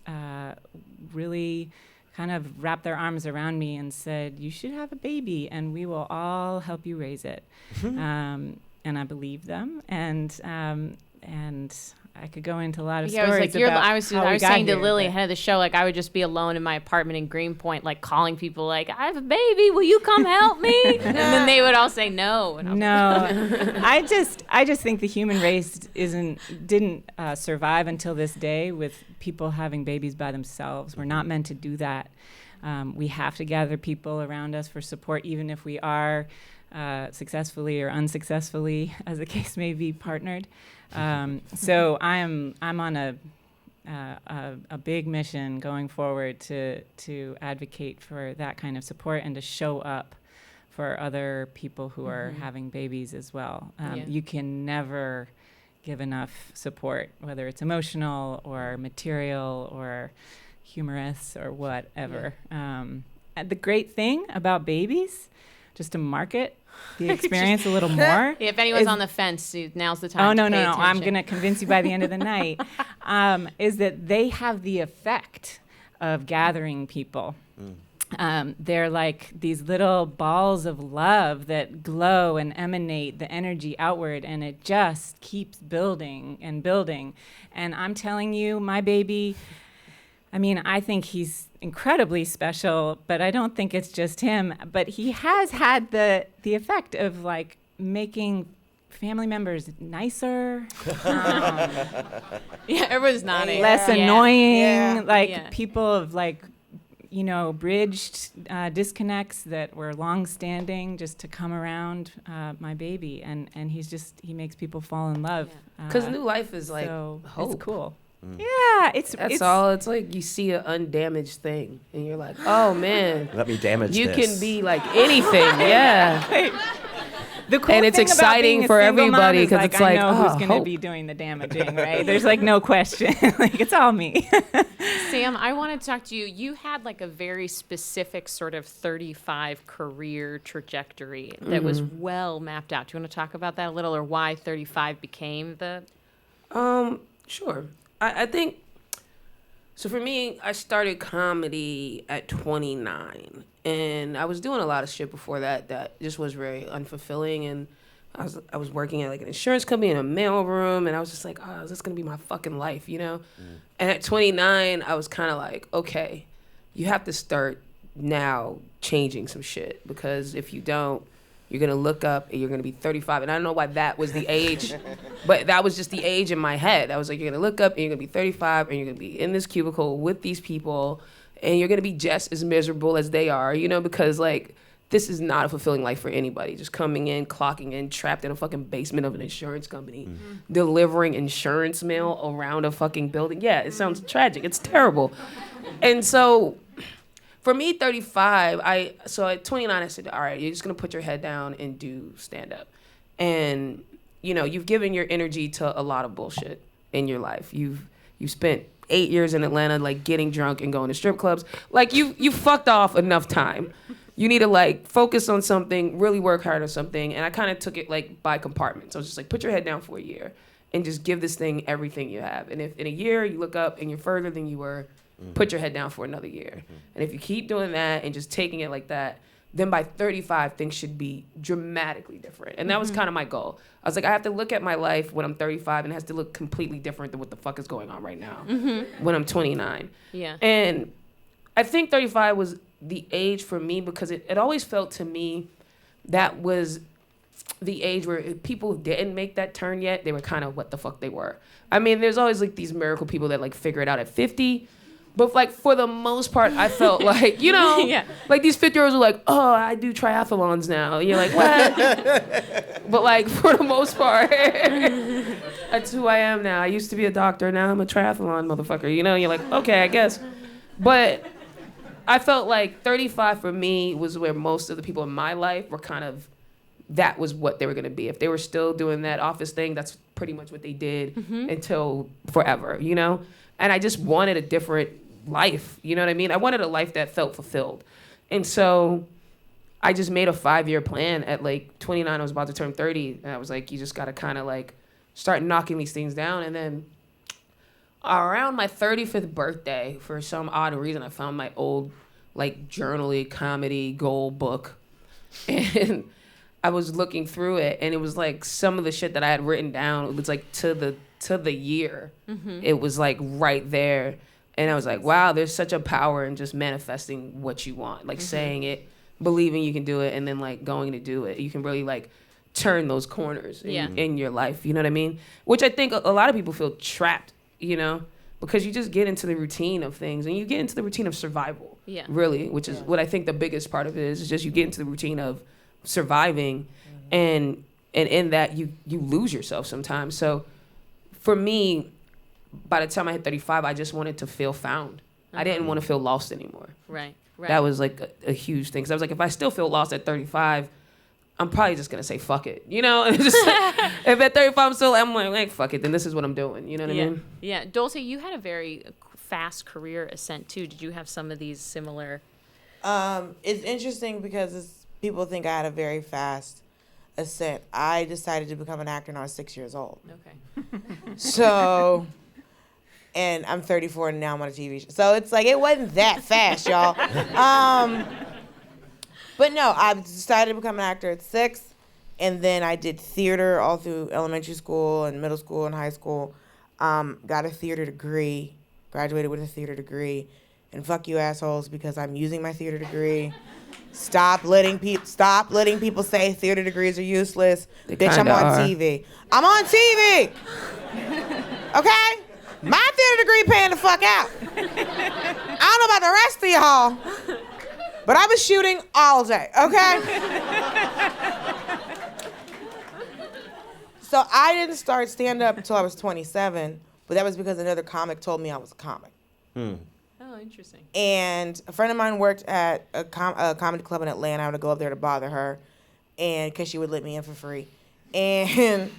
really kind of wrapped their arms around me and said, you should have a baby and we will all help you raise it. And I believed them, and I could go into a lot of stories about I was how we got saying to here, Lily ahead of the show, I would just be alone in my apartment in Greenpoint, calling people I have a baby, will you come help me? And then they would all say no. And I just think the human race didn't survive until this day with people having babies by themselves. We're not meant to do that. We have to gather people around us for support, even if we are successfully or unsuccessfully, as the case may be, partnered. So I'm on a big mission going forward to advocate for that kind of support and to show up for other people who are having babies as well. You can never give enough support, whether it's emotional or material or humorous or whatever. And the great thing about babies, just to market the experience a little more. If anyone's on the fence, now's the time. No. Attention. I'm going to convince you by the end of the night. Is that they have the effect of gathering people. They're like these little balls of love that glow and emanate the energy outward, and it just keeps building and building. And I'm telling you, my baby, I mean, I think he's incredibly special, but I don't think it's just him. But he has had the effect of like making family members nicer, everyone's nodding. less annoying, people have like, bridged disconnects that were long-standing just to come around my baby, and he makes people fall in love. Because new life is like so hope. It's cool. Yeah, That's all. It's like you see an undamaged thing, and you're like, oh man, Let me damage you this. can be like anything. Yeah. The cool And it's thing about exciting being a for single mom everybody is, 'cause like, it's like, I know who's oh, going to hope. be doing the damaging, right? There's like no question. Like it's all me. Sam, I want to talk to you. You had like a very specific sort of 35 career trajectory that was well mapped out. Do you want to talk about that a little, or why 35 became the? Sure. I think. So for me, I started comedy at 29, and I was doing a lot of shit before that just was very unfulfilling. And I was working at like an insurance company in a mailroom, and I was just like, oh, is this gonna be my fucking life, And at 29, I was kind of like, okay, you have to start now changing some shit, because if you don't, you're gonna look up and you're gonna be 35. And I don't know why that was the age, but that was just the age in my head. I was like, you're gonna look up and you're gonna be 35 and you're gonna be in this cubicle with these people, and you're gonna be just as miserable as they are, because like this is not a fulfilling life for anybody. Just coming in, clocking in, trapped in a fucking basement of an insurance company, delivering insurance mail around a fucking building. Yeah, it sounds tragic. It's terrible. And so for me, 35, so at 29, I said, all right, you're just going to put your head down and do stand-up. And, you've given your energy to a lot of bullshit in your life. You've spent 8 years in Atlanta, like, getting drunk and going to strip clubs. Like, you fucked off enough time. You need to, like, focus on something, really work hard on something. And I kind of took it, like, by compartments. I was just like, put your head down for a year and just give this thing everything you have. And if in a year you look up and you're further than you were, put your head down for another year. And if you keep doing that and just taking it like that, then by 35, things should be dramatically different. And that was kind of my goal. I was like, I have to look at my life when I'm 35, and it has to look completely different than what the fuck is going on right now when I'm 29. Yeah. And I think 35 was the age for me, because it always felt to me that was the age where if people didn't make that turn yet, they were kind of what the fuck they were. I mean, there's always like these miracle people that like figure it out at 50. But like for the most part, I felt like, like these 50-year-olds were like, oh, I do triathlons now. And you're like, what? But like for the most part, that's who I am now. I used to be a doctor. Now I'm a triathlon motherfucker. You're like, okay, I guess. But I felt like 35 for me was where most of the people in my life were kind of, that was what they were going to be. If they were still doing that office thing, that's pretty much what they did until forever, And I just wanted a different life, you know what I mean? I wanted a life that felt fulfilled. And so I just made a 5-year plan. At like 29, I was about to turn 30. And I was like, you just got to kind of like start knocking these things down. And then around my 35th birthday, for some odd reason, I found my old like journaling comedy goal book. And I was looking through it, and it was like some of the shit that I had written down, it was like to the year. It was like right there. And I was like, wow, there's such a power in just manifesting what you want. Like saying it, believing you can do it, and then like going to do it. You can really like turn those corners in your life. You know what I mean? Which I think a lot of people feel trapped, But because you just get into the routine of things, and you get into the routine of survival. Yeah. Really, which is what I think the biggest part of it is just you get into the routine of surviving, and in that you lose yourself sometimes. So for me, by the time I hit 35, I just wanted to feel found. I didn't want to feel lost anymore. Right. That was like a huge thing. Because I was like, if I still feel lost at 35, I'm probably just going to say, fuck it. You know? And just if at 35 I'm like, fuck it, then this is what I'm doing. You know what I mean? Yeah. Dulce, you had a very fast career ascent, too. Did you have some of these similar? It's interesting because people think I had a very fast ascent. I decided to become an actor when I was 6 years old. Okay. So... And I'm 34 and now I'm on a TV show. So it's like, it wasn't that fast, y'all. But no, I decided to become an actor at 6. And then I did theater all through elementary school and middle school and high school. Got a theater degree, graduated with a theater degree. And fuck you assholes, because I'm using my theater degree. Stop letting people say theater degrees are useless. Bitch, I'm on TV. I'm on TV! Okay? My theater degree paying the fuck out. I don't know about the rest of y'all, but I was shooting all day, okay? So I didn't start stand-up until I was 27, but that was because another comic told me I was a comic. Oh, interesting. And a friend of mine worked at a comedy club in Atlanta. I would go up there to bother her, and because she would let me in for free. And...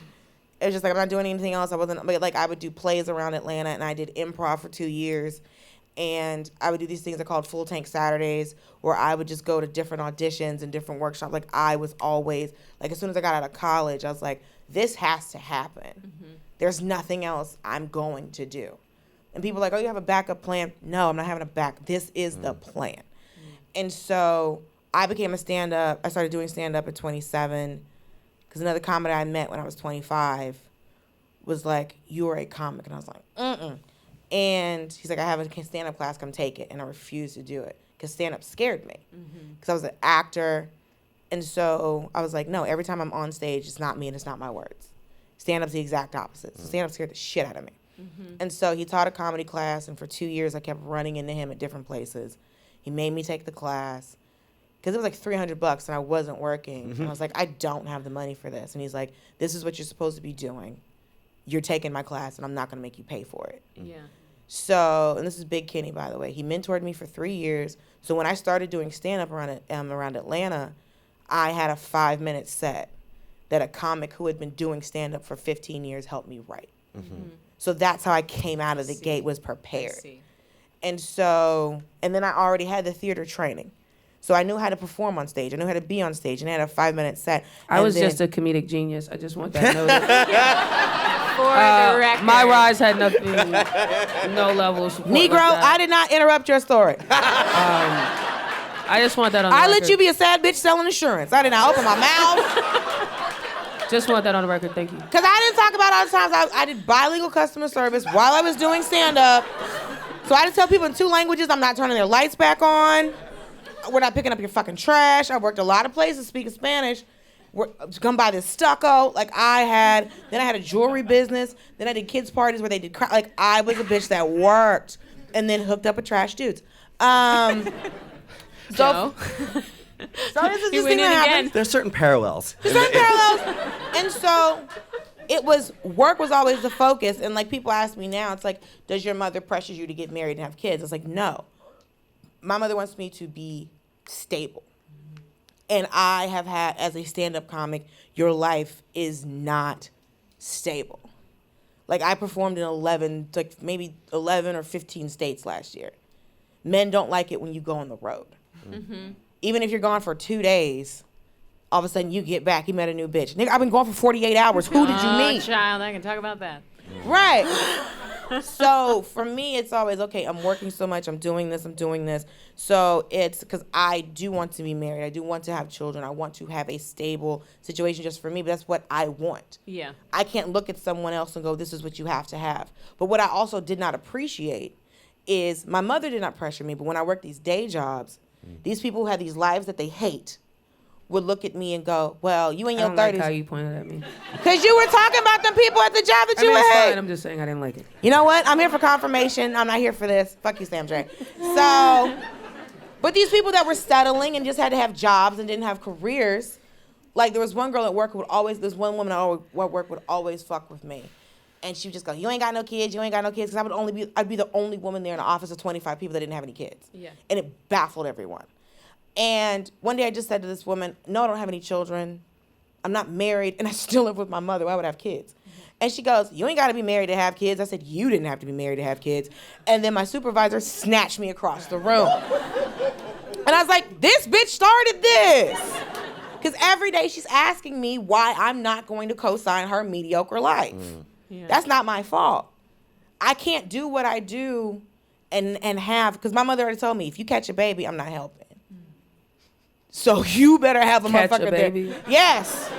it was just like, I'm not doing anything else. I would do plays around Atlanta, and I did improv for 2 years. And I would do these things that are called Full Tank Saturdays, where I would just go to different auditions and different workshops. Like, I was always, like, as soon as I got out of college, I was like, this has to happen. Mm-hmm. There's nothing else I'm going to do. And people are like, oh, you have a backup plan? No, I'm not having a back. This is the plan. And so I became a stand-up. I started doing stand-up at 27. Because another comic I met when I was 25 was like, you are a comic. And I was like, mm-mm. And he's like, I have a stand-up class, come take it. And I refused to do it because stand-up scared me. Because I was an actor. And so I was like, no, every time I'm on stage, it's not me and it's not my words. Stand-up's the exact opposite. So stand-up scared the shit out of me. And so he taught a comedy class, and for 2 years I kept running into him at different places. He made me take the class. Because it was like $300 and I wasn't working. And I was like, I don't have the money for this. And he's like, this is what you're supposed to be doing. You're taking my class and I'm not going to make you pay for it. Yeah. So, and this is Big Kenny, by the way. He mentored me for 3 years. So when I started doing stand-up around Atlanta, I had a 5-minute set that a comic who had been doing stand-up for 15 years helped me write. So that's how I came out of the gate, was prepared. And so, and then I already had the theater training. So I knew how to perform on stage. I knew how to be on stage, and I had a 5-minute set. I was just a comedic genius. I just want that noted. For the record. My rise had nothing, no levels. Negro, I did not interrupt your story. I just want that on the record. I let you be a sad bitch selling insurance. I did not open my mouth. Just want that on the record, thank you. Because I didn't talk about all the times I did bilingual customer service while I was doing stand-up. So I just tell people in 2 languages, I'm not turning their lights back on. We're not picking up your fucking trash. I worked a lot of places speaking Spanish. Come by this stucco. Like then I had a jewelry business. Then I did kids parties where they did, like I was a bitch that worked and then hooked up with trash dudes. So this is the thing that happens. There's certain parallels. And so work was always the focus. And like people ask me now, it's like, does your mother pressure you to get married and have kids? It's like, no. My mother wants me to be stable. And I have had, as a stand-up comic, your life is not stable. Like, I performed in maybe 11 or 15 states last year. Men don't like it when you go on the road. Even if you're gone for 2 days, all of a sudden you get back, you met a new bitch. Nigga, I've been gone for 48 hours. Who did you meet? Child, I can talk about that. Right. So for me, it's always, okay, I'm working so much, I'm doing this. So it's because I do want to be married. I do want to have children. I want to have a stable situation just for me, but that's what I want. Yeah. I can't look at someone else and go, this is what you have to have. But what I also did not appreciate is my mother did not pressure me, but when I worked these day jobs, these people who have these lives that they hate would look at me and go, well, you in I your don't 30s. like how you pointed at me. Because you were talking about them people at the job that I you mean, it's had. fine. I'm just saying I didn't like it. You know what? I'm here for confirmation. I'm not here for this. Fuck you, Sam Dre. So, but these people that were settling and just had to have jobs and didn't have careers, like there was one girl at work who would always, this one woman at work would always fuck with me. And she would just go, you ain't got no kids, you ain't got no kids. Because I'd be the only woman there in an office of 25 people that didn't have any kids. Yeah. And it baffled everyone. And one day I just said to this woman, no, I don't have any children. I'm not married, and I still live with my mother. Why would I have kids? And she goes, you ain't got to be married to have kids. I said, you didn't have to be married to have kids. And then my supervisor snatched me across the room. And I was like, this bitch started this. Because every day she's asking me why I'm not going to co-sign her mediocre life. Yeah. That's not my fault. I can't do what I do and have, because my mother already told me, if you catch a baby, I'm not helping. So you better have a motherfucker baby. there. Yes.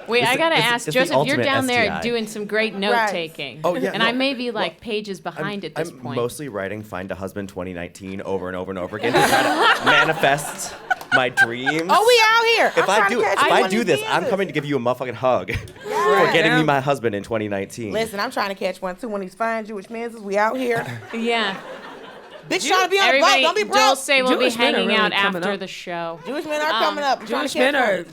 Wait, I gotta ask, it's Joseph, you're the down there STI. doing some great note taking. Oh, yeah, and no. I may be like pages behind at this I'm point. mostly writing Find a Husband 2019 over and over and over again to try to manifest my dreams. Oh, we out here. If I do this, I'm coming. coming to give you a motherfucking hug for getting me my husband in 2019. Listen, I'm trying to catch one too. One of these fine Jewish men, we out here. Yeah. Bitch trying to be on the boat. Don't be broke. Dulce will Jewish be men are hanging really out coming after up. the show. Jewish men are coming up. Jewish men are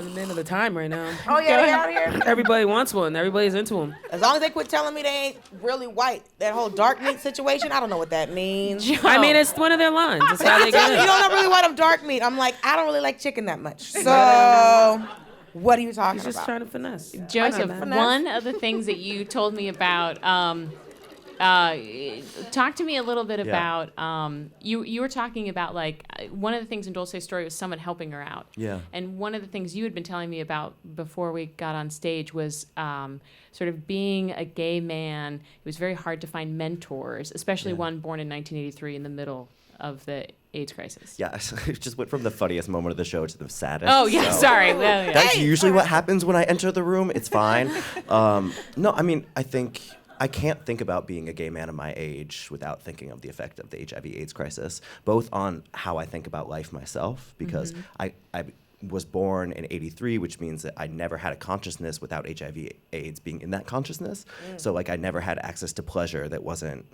the men of the time right now. Oh, yeah, they out here. Everybody wants one. Everybody's into them. As long as they quit telling me they ain't really white. That whole dark meat situation, I don't know what that means. I mean, it's one of their lines. It's how they You get it. don't know really what I'm dark meat. I'm like, I don't really like chicken that much. So, what are you talking He's just about? trying to finesse. Joseph, Finesse. one of the things that you told me about, talk to me a little bit about, you were talking about like, one of the things in Dulce's story was someone helping her out. Yeah. And one of the things you had been telling me about before we got on stage was sort of being a gay man. It was very hard to find mentors, especially one born in 1983 in the middle of the AIDS crisis. Yeah, it just went from the funniest moment of the show to the saddest. Oh, yeah, sorry. Well, yeah. That's usually what happens when I enter the room. It's fine. No, I mean, I can't think about being a gay man of my age without thinking of the effect of the HIV/AIDS crisis, both on how I think about life myself, because I was born in '83, which means that I never had a consciousness without HIV/AIDS being in that consciousness. So like I never had access to pleasure that wasn't,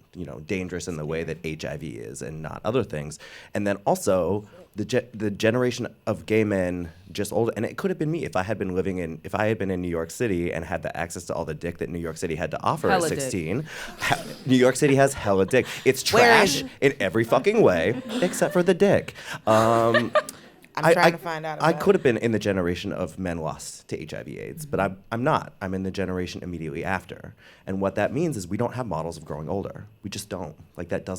dangerous in the way that HIV is and not other things. And then also the generation of gay men just older, and it could have been me if I had been in New York City and had the access to all the dick that New York City had to offer Hella at 16. New York City has hella dick. It's trash in every fucking way except for the dick. I'm trying to find out about I could have been in the generation of men lost to HIV/AIDS, but I'm not. I'm in the generation immediately after. And what that means is we don't have models of growing older. We just don't. Like that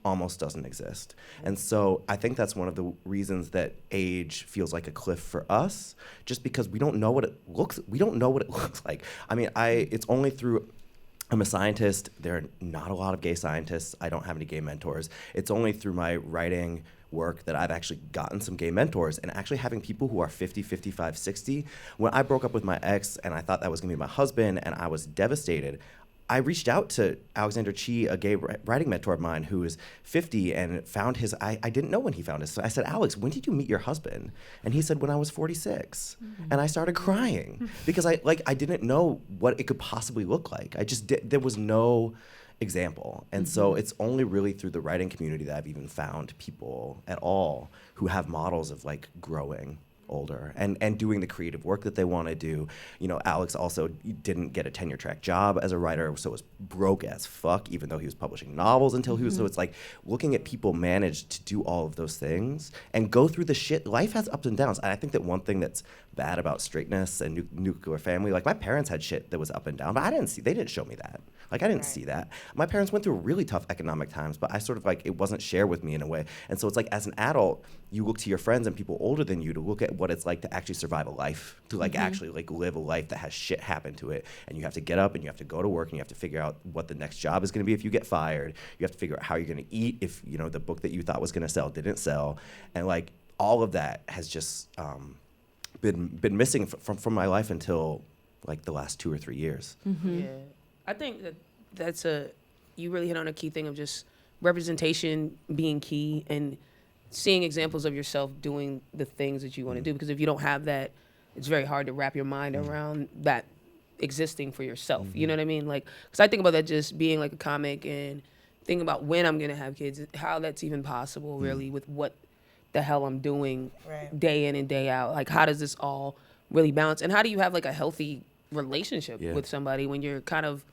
almost doesn't exist. And so I think that's one of the reasons that age feels like a cliff for us, just because we don't know what it looks like. I mean, it's only through I'm a scientist. There are not a lot of gay scientists. I don't have any gay mentors. It's only through my writing work that I've actually gotten some gay mentors, and actually having people who are 50, 55, 60. When I broke up with my ex and I thought that was gonna be my husband and I was devastated, I reached out to Alexander Chi, a gay writing mentor of mine who is 50 and found his, I didn't know when he found his. So I said, Alex, when did you meet your husband? And he said, when I was 46. And I started crying because I didn't know what it could possibly look like. There was no example. And so it's only really through the writing community that I've even found people at all who have models of like growing older and doing the creative work that they want to do. Alex also didn't get a tenure track job as a writer, so was broke as fuck, even though he was publishing novels until he was, so it's like looking at people manage to do all of those things and go through the shit. Life has ups and downs. And I think that one thing that's bad about straightness and nuclear family, like my parents had shit that was up and down, but they didn't show me that. Like I didn't see that. My parents went through really tough economic times, but I sort of like, it wasn't shared with me in a way. And so it's like, as an adult, you look to your friends and people older than you to look at what it's like to actually survive a life, to like actually like live a life that has shit happen to it. And you have to get up and you have to go to work and you have to figure out what the next job is gonna be if you get fired. You have to figure out how you're gonna eat if, the book that you thought was gonna sell didn't sell. And like all of that has just been missing from my life until like the last 2 or 3 years. Yeah, I think you really hit on a key thing of just representation being key, and seeing examples of yourself doing the things that you want to do, because if you don't have that, it's very hard to wrap your mind around that existing for yourself. You know what I mean? Like, because I think about that just being like a comic and thinking about when I'm going to have kids, how that's even possible really with what the hell I'm doing day in and day out. Like, how does this all really balance? And how do you have like a healthy relationship with somebody when you're kind of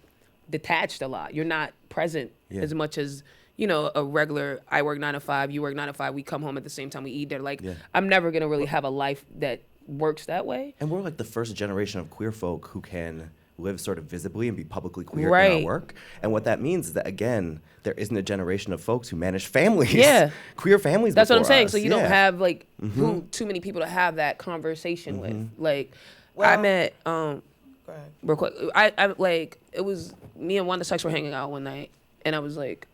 detached a lot? You're not present as much as, you know, a regular, I work 9 to 5, you work 9 to 5, we come home at the same time, we eat there. Like, I'm never going to really have a life that works that way. And we're like the first generation of queer folk who can live sort of visibly and be publicly queer in our work. And what that means is that, again, there isn't a generation of folks who manage families. Queer families. That's what I'm saying. Us. So you don't have like too many people to have that conversation with. Like, I met real quick. I like, it was me and Wanda Sykes were hanging out one night, and I was like,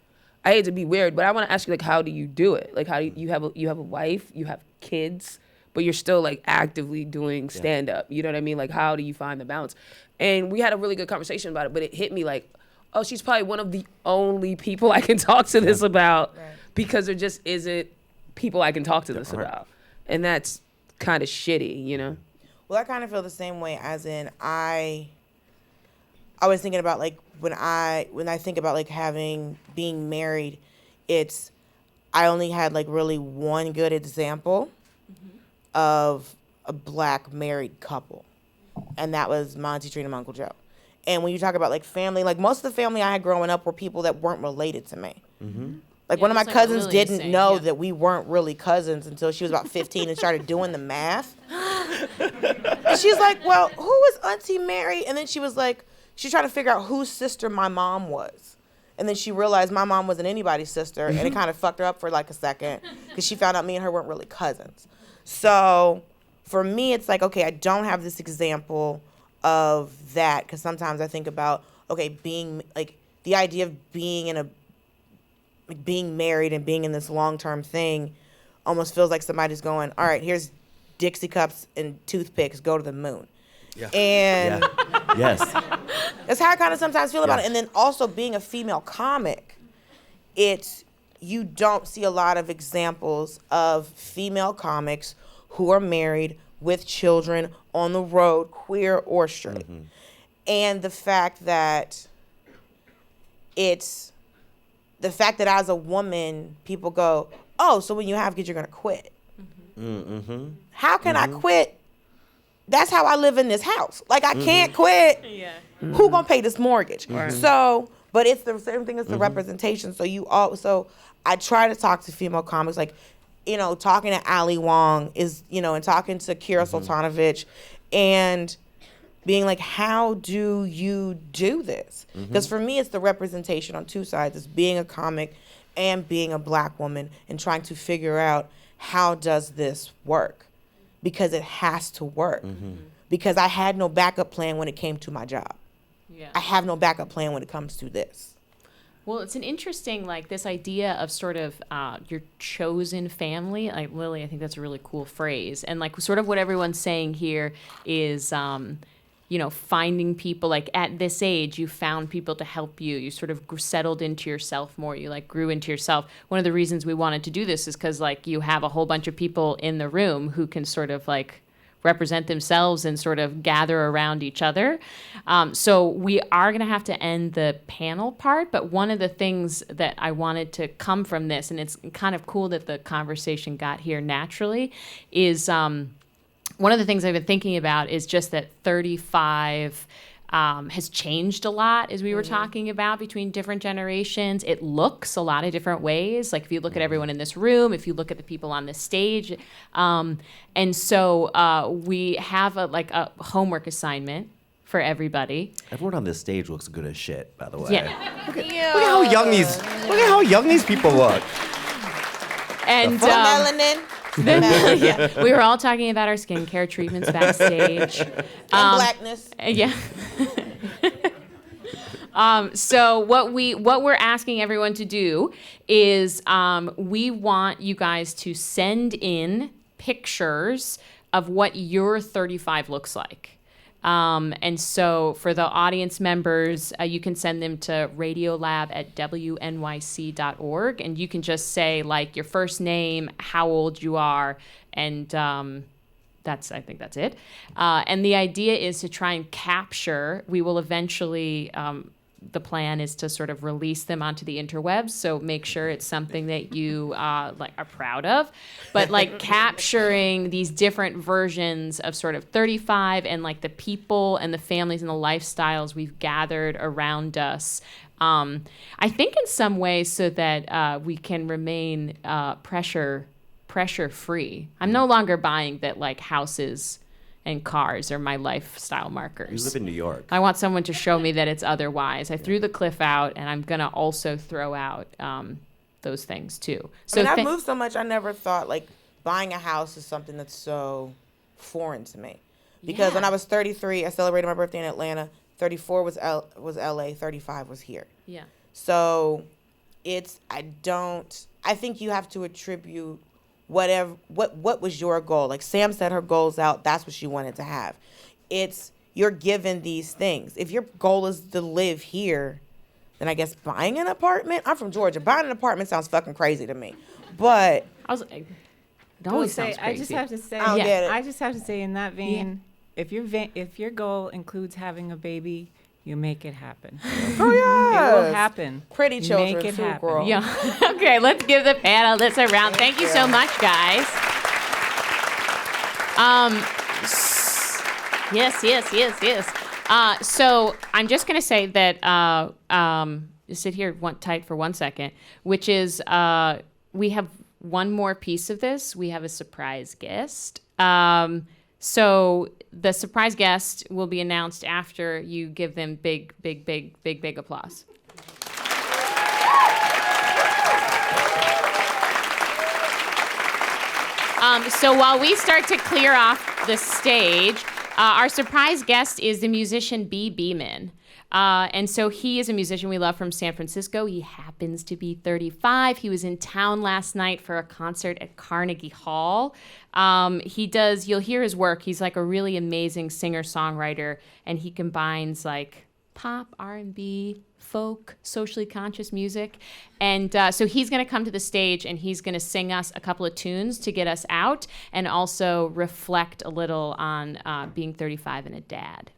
I hate to be weird, but I want to ask you, like, how do you do it? Like, how do you have a wife, you have kids, but you're still like actively doing stand up. You know what I mean? Like, how do you find the balance? And we had a really good conversation about it, but it hit me like, oh, she's probably one of the only people I can talk to this about, because there just isn't people I can talk to this about. And that's kind of shitty, you know? Well, I kind of feel the same way, as in I was thinking about like when I think about like being married, I only had like really one good example of a Black married couple, and that was Monty, Trina, and Uncle Joe. And when you talk about like family, like most of the family I had growing up were people that weren't related to me. Like one of my cousins didn't know that we weren't really cousins until she was about 15 and started doing the math. And she's like, well, who is Auntie Mary? And then she was like, she's trying to figure out whose sister my mom was. And then she realized my mom wasn't anybody's sister, and it kind of fucked her up for like a second, because she found out me and her weren't really cousins. So for me, it's like, okay, I don't have this example of that, because sometimes I think about, okay, being like the idea of being married and being in this long-term thing almost feels like somebody's going, all right, here's Dixie cups and toothpicks, go to the moon. And yes, that's how I kind of sometimes feel about it. And then also being a female comic, you don't see a lot of examples of female comics who are married with children on the road, queer or straight. And the fact that as a woman, people go, oh, so when you have kids, you're going to quit. How can I quit? That's how I live in this house. Like, I can't quit. Who gonna pay this mortgage? So, but it's the same thing as the representation. So I try to talk to female comics, like, you know, talking to Ali Wong and talking to Kira Sultanovich, and being like, how do you do this? Because for me, it's the representation on two sides. It's being a comic and being a Black woman and trying to figure out, how does this work? Because it has to work. Because I had no backup plan when it came to my job. I have no backup plan when it comes to this. Well, it's an interesting, like, this idea of sort of your chosen family. Like, Lily, I think that's a really cool phrase. And, like, sort of what everyone's saying here is, you know, finding people, like, at this age, you found people to help you. You sort of settled into yourself more. You, like, grew into yourself. One of the reasons we wanted to do this is because, like, you have a whole bunch of people in the room who can sort of, like, represent themselves and sort of gather around each other. So we are going to have to end the panel part, but one of the things that I wanted to come from this, and it's kind of cool that the conversation got here naturally, is one of the things I've been thinking about is just that 35 has changed a lot, as we were talking about, between different generations. It looks a lot of different ways. Like, if you look at everyone in this room, if you look at the people on this stage. And so we have a homework assignment for everybody. Everyone on this stage looks good as shit, by the way. Yeah. Look at how young these people look. And melanin. Yeah, we were all talking about our skincare treatments backstage. And blackness. Yeah. So what we're asking everyone to do is we want you guys to send in pictures of what your 35 looks like. And so for the audience members, you can send them to radiolab@wnyc.org, and you can just say like your first name, how old you are, and I think that's it. And the idea is to try and capture. We will eventually. The plan is to sort of release them onto the interwebs, so make sure it's something that you are proud of. But like capturing these different versions of sort of 35 and like the people and the families and the lifestyles we've gathered around us. I think in some ways so that we can remain pressure free. I'm no longer buying that like houses and cars are my lifestyle markers. You live in New York. I want someone to show me that it's otherwise. I threw the cliff out, and I'm going to also throw out those things, too. So I've moved so much, I never thought, like, buying a house is something that's so foreign to me. Because when I was 33, I celebrated my birthday in Atlanta. 34 was LA, 35 was here. Yeah. So I think you have to attribute what was your goal? Like Sam said her goals out, that's what she wanted to have. You're given these things. If your goal is to live here, then I guess buying an apartment. I'm from Georgia. Buying an apartment sounds fucking crazy to me. But it always sounds crazy. I just have to say, I just have to say in that vein, if your goal includes having a baby, you make it happen. Oh yeah, it will happen. Pretty children, make it too, happen. girl. Yeah. Okay, let's give the panelists a round. Thank you so much, guys. Yes. So I'm just going to say that sit here tight for 1 second, which is we have one more piece of this. We have a surprise guest. So the surprise guest will be announced after you give them big applause. So while we start to clear off the stage, our surprise guest is the musician B. Beeman. And so he is a musician we love from San Francisco. He happens to be 35. He was in town last night for a concert at Carnegie Hall. You'll hear his work. He's like a really amazing singer-songwriter, and he combines like pop, R&B, folk, socially conscious music. And so he's going to come to the stage and he's going to sing us a couple of tunes to get us out and also reflect a little on being 35 and a dad.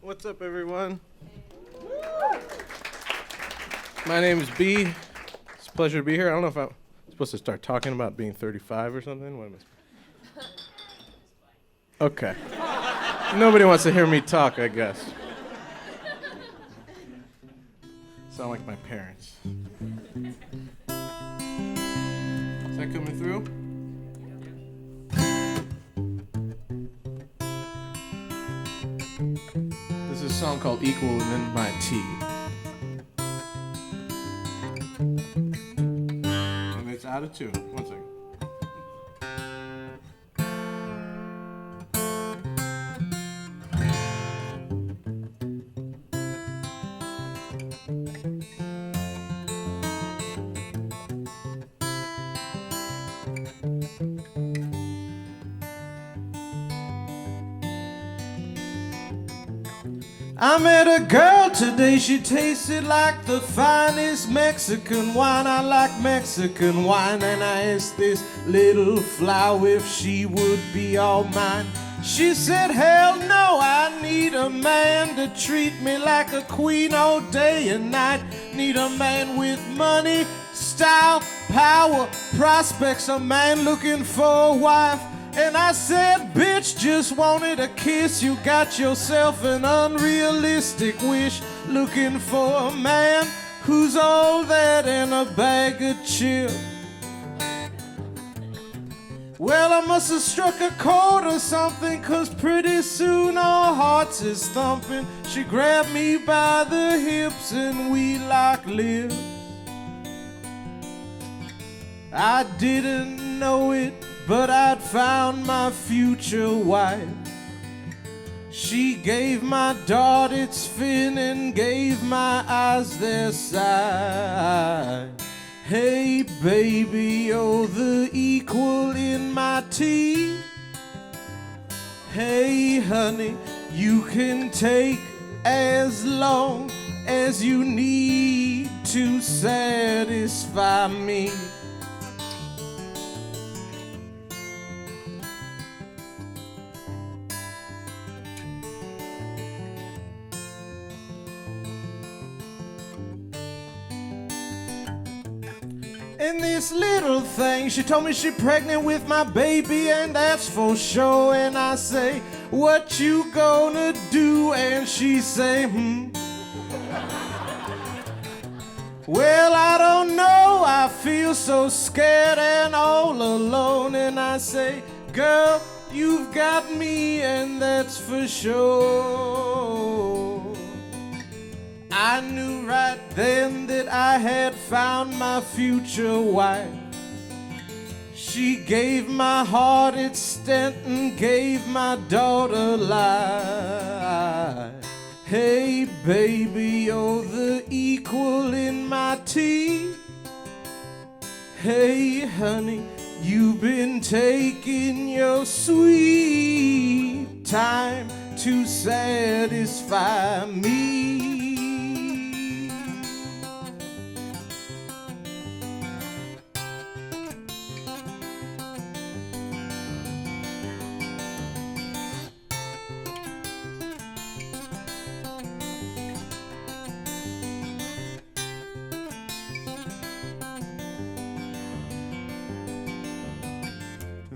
What's up, everyone? My name is B. It's a pleasure to be here. I don't know if I'm supposed to start talking about being 35 or something. What am I Okay. Nobody wants to hear me talk, I guess. Sound like my parents. Is that coming through? This is a song called Equal and then My Tea. And it's out of tune. 1 second. I met a girl today, she tasted like the finest Mexican wine. I like Mexican wine, and I asked this little flower if she would be all mine. She said, hell no, I need a man to treat me like a queen all day and night. Need a man with money, style, power, prospects, a man looking for a wife. And I said, bitch, just wanted a kiss. You got yourself an unrealistic wish. Looking for a man who's all that and a bag of chips. Well, I must have struck a chord or something, 'cause pretty soon our hearts is thumping. She grabbed me by the hips and we locked lips. I didn't know it, but I'd found my future wife. She gave my dart its fin and gave my eyes their sight. Hey baby, you're the equal in my teeth. Hey honey, you can take as long as you need to satisfy me. And this little thing, she told me she pregnant with my baby, and that's for sure. And I say, what you gonna do? And she say, Well, I don't know, I feel so scared and all alone. And I say, girl, you've got me, and that's for sure. I knew right then that I had found my future wife. She gave my heart its stent and gave my daughter life. Hey baby, you're the equal in my teeth. Hey honey, you've been taking your sweet time to satisfy me.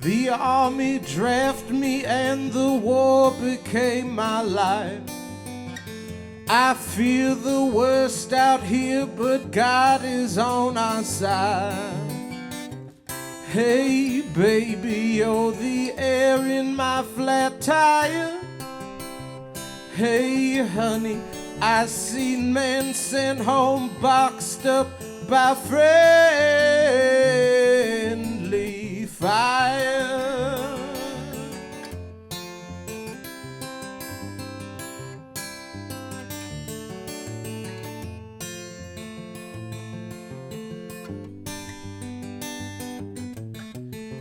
The army drafted me and the war became my life. I fear the worst out here, but God is on our side. Hey baby, you're the air in my flat tire. Hey honey, I seen men sent home boxed up by friendly fire.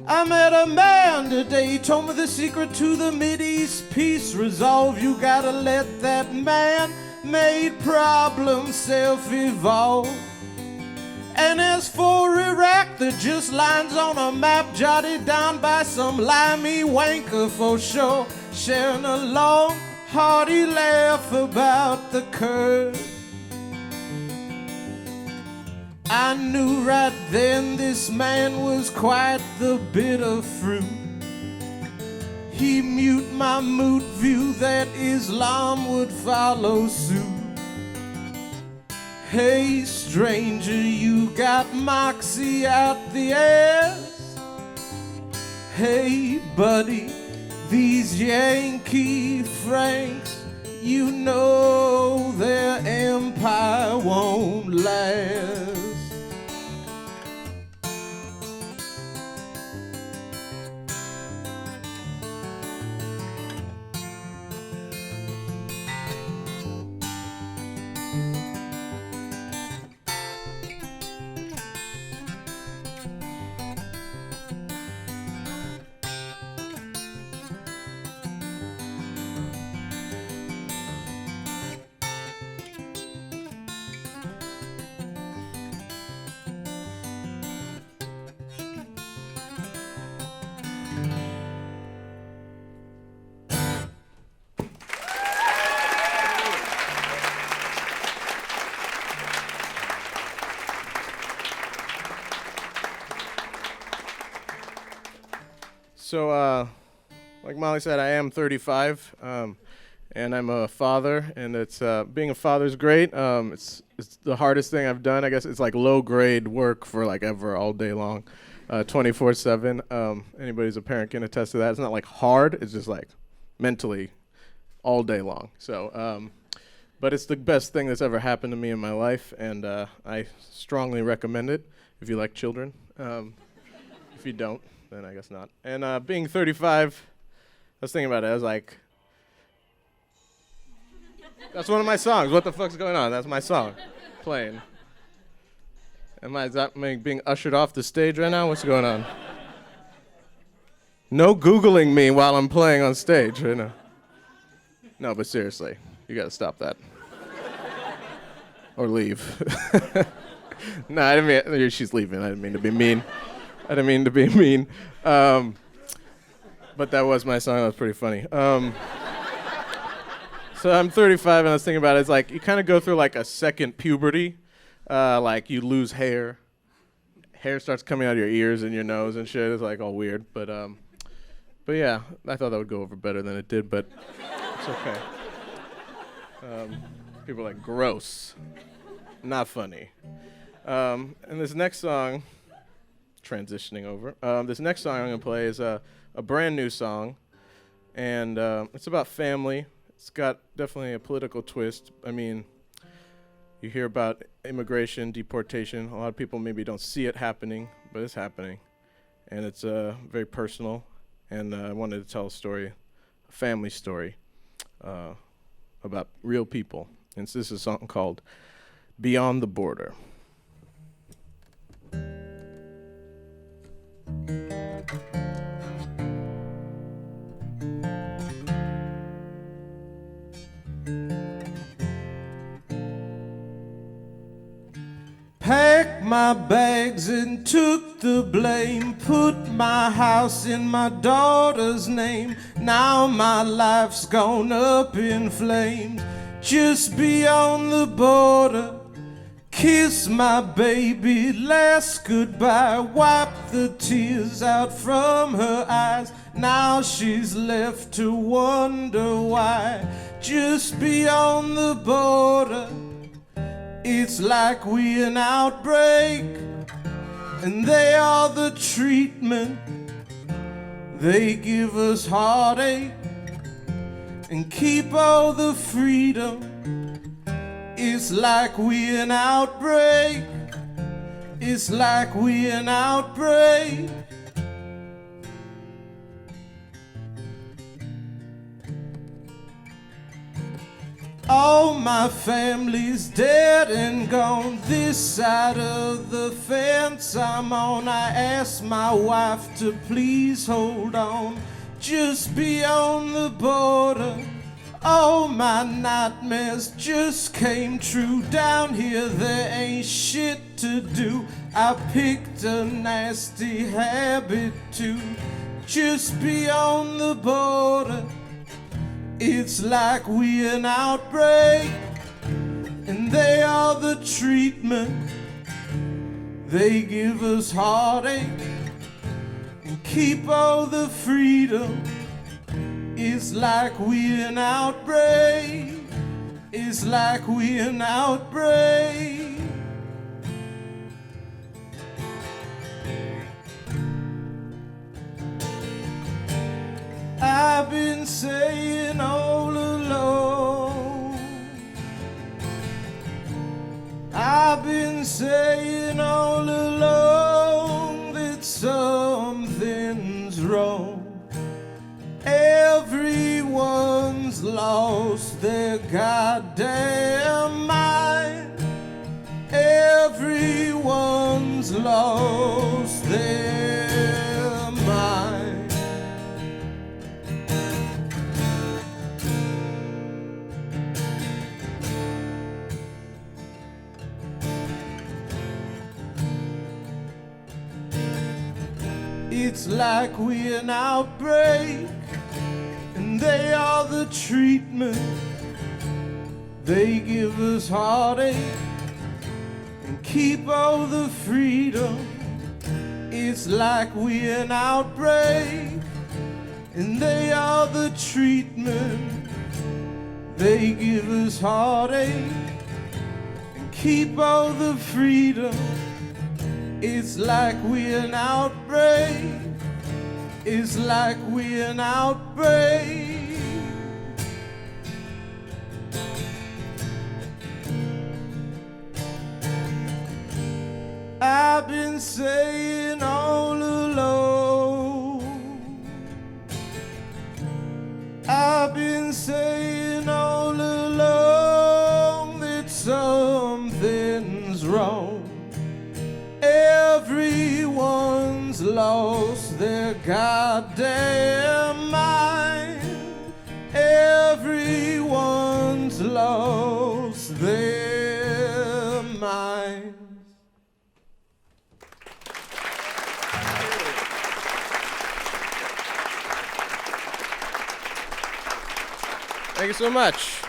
I met a man today, he told me the secret to the Mideast peace resolve. You gotta let that man-made problem self-evolve. And as for Iraq, they're just lines on a map jotted down by some limey wanker for sure, sharing a long, hearty laugh about the curve. I knew right then this man was quite the bitter fruit. He mute my moot view that Islam would follow suit. Hey stranger, you got moxie out the ass. Hey buddy, these Yankee Franks, you know their empire won't last. So, like Molly said, I am 35, and I'm a father, and it's being a father is great. It's the hardest thing I've done. I guess it's like low-grade work for like ever all day long, 24/7. Anybody who's a parent can attest to that. It's not like hard. It's just like mentally all day long. So, but it's the best thing that's ever happened to me in my life, and I strongly recommend it if you like children. If you don't, then I guess not. And being 35, I was thinking about it. I was like, that's one of my songs. What the fuck's going on? That's my song playing. Is that being ushered off the stage right now? What's going on? No Googling me while I'm playing on stage right now. No, but seriously, you gotta stop that. Or leave. No, I didn't mean, she's leaving. I didn't mean to be mean. But that was my song. That was pretty funny. So I'm 35, and I was thinking about it. It's like you kind of go through like a second puberty. Like you lose hair. Hair starts coming out of your ears and your nose and shit. It's like all weird. But yeah, I thought that would go over better than it did, but it's okay. People are like, gross. Not funny. And this next song, transitioning over, this next song I'm going to play is a brand new song. And it's about family. It's got definitely a political twist. I mean, you hear about immigration, deportation. A lot of people maybe don't see it happening, but it's happening. And it's very personal. And I wanted to tell a story, a family story, about real people. And so this is a song called Beyond the Border. Packed my bags and took the blame. Put my house in my daughter's name. Now my life's gone up in flames. Just beyond the border, kiss my baby last goodbye. Wipe the tears out from her eyes. Now she's left to wonder why. Just beyond the border, it's like we're an outbreak, and they are the treatment. They give us heartache and keep all the freedom. It's like we're an outbreak. It's like we're an outbreak. All my family's dead and gone. This side of the fence I'm on. I asked my wife to please hold on. Just beyond the border, all my nightmares just came true. Down here there ain't shit to do. I picked a nasty habit too. Just beyond the border, it's like we're an outbreak, and they are the treatment. They give us heartache and keep all the freedom. It's like we're an outbreak. It's like we're an outbreak. I've been saying all along, I've been saying all along that something's wrong. Everyone's lost their goddamn mind. Everyone's lost their mind. It's like we're an outbreak, and they are the treatment. They give us heartache and keep all the freedom. It's like we're an outbreak, and they are the treatment. They give us heartache and keep all the freedom. It's like we're an outbreak. It's like we're an outbreak. I've been saying all along, I've been saying all along that something's wrong. Everyone's lost their goddamn mind. Everyone's lost their mind. Thank you so much.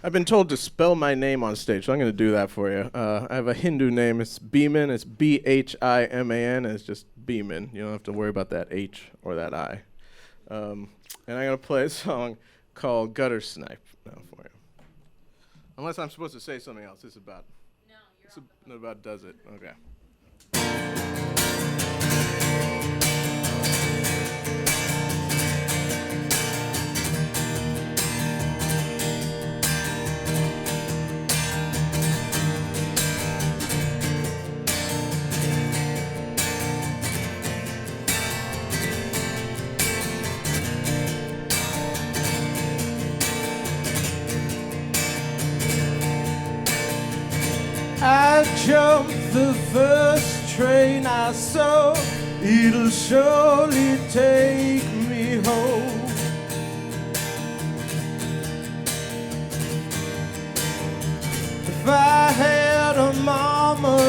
I've been told to spell my name on stage, so I'm going to do that for you. I have a Hindu name. It's Beeman. It's Bhiman, and it's just Beeman. You don't have to worry about that H or that I. And I'm going to play a song called Gutter Snipe now for you. Unless I'm supposed to say something else. It's about... No, you're about does it. Okay. I jumped the first train I saw. It'll surely take me home. If I had a mama,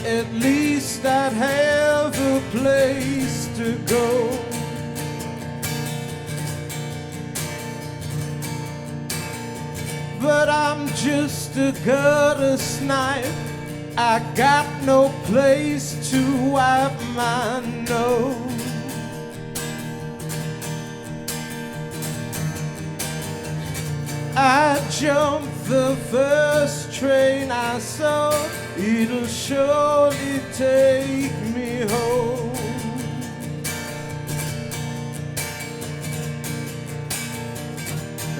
at least I'd have a place to go. But I'm just a gutter snipe. I got no place to wipe my nose. I jumped the first train I saw. It'll surely take me home.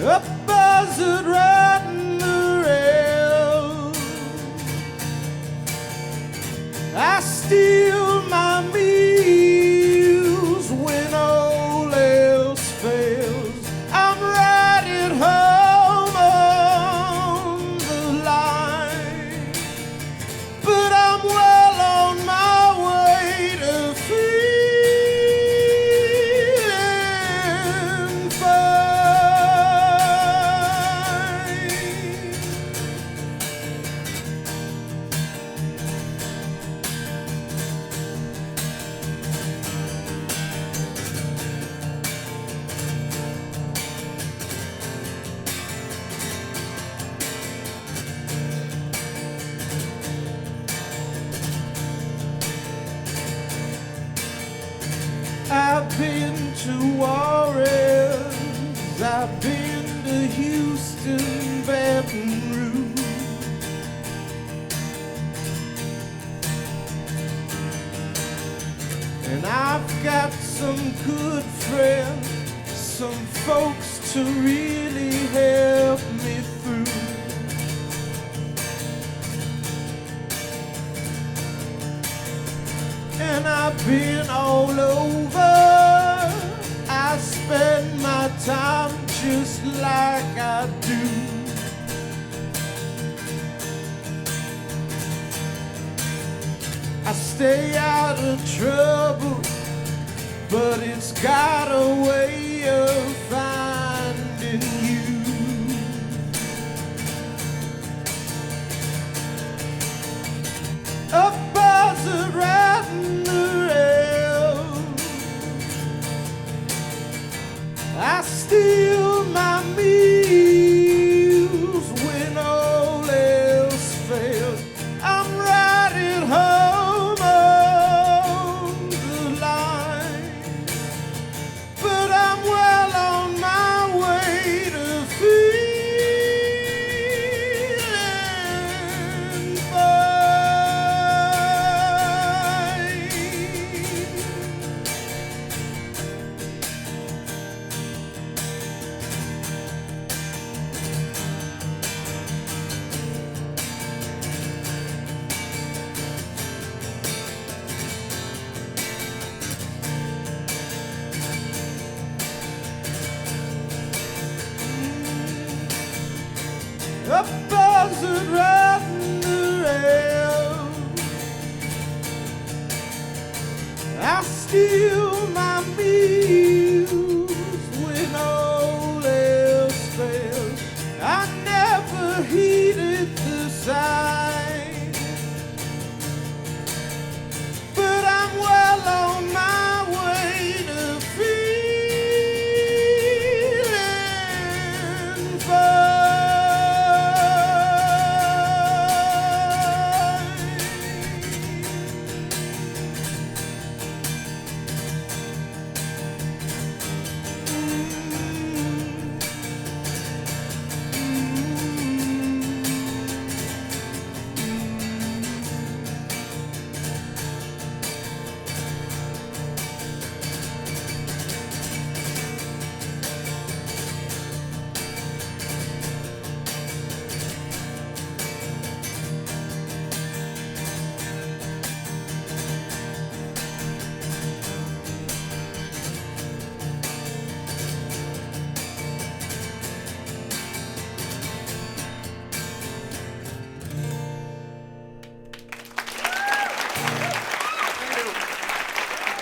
A buzzard riding the rail. I steal my meals when all else fails. I'm riding home on the line, but I'm well on my way to feeling fine. I've been to Juarez, I've been to Houston, Baton Rouge. And I've got some good friends, some folks to really help me through. And I've been all over. I spend my time just like I do. I stay out of trouble, but it's got a way of finding you. A buzzard riding the rail. I steal my meals when all else fails. I'm riding home on the line, but I'm well on my way to feeling fine. I steal my meals when all else fails. I never heeded the sign, but I'm well on my way to feeling fine.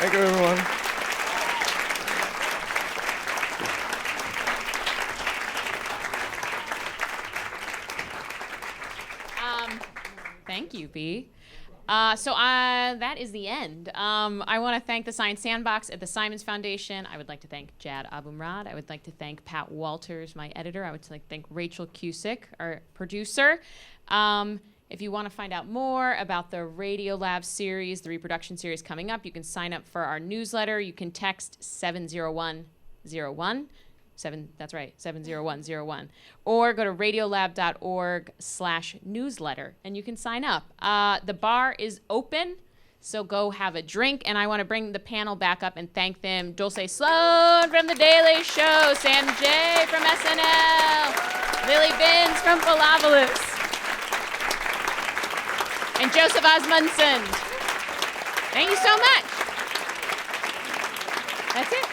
Thank you, everyone. Thank you, B. So that is the end. I want to thank the Science Sandbox at the Simons Foundation. I would like to thank Jad Abumrad. I would like to thank Pat Walters, my editor. I would like to thank Rachel Cusick, our producer. If you want to find out more about the Radiolab series, the reproduction series coming up, you can sign up for our newsletter. You can text 70101. That's right, 70101. Or go to radiolab.org/newsletter, and you can sign up. The bar is open, so go have a drink. And I want to bring the panel back up and thank them. Dulce Sloan from The Daily Show, Sam J. from SNL, Lily Binns from Philobolus, and Joseph Osmundson. Thank you so much. That's it.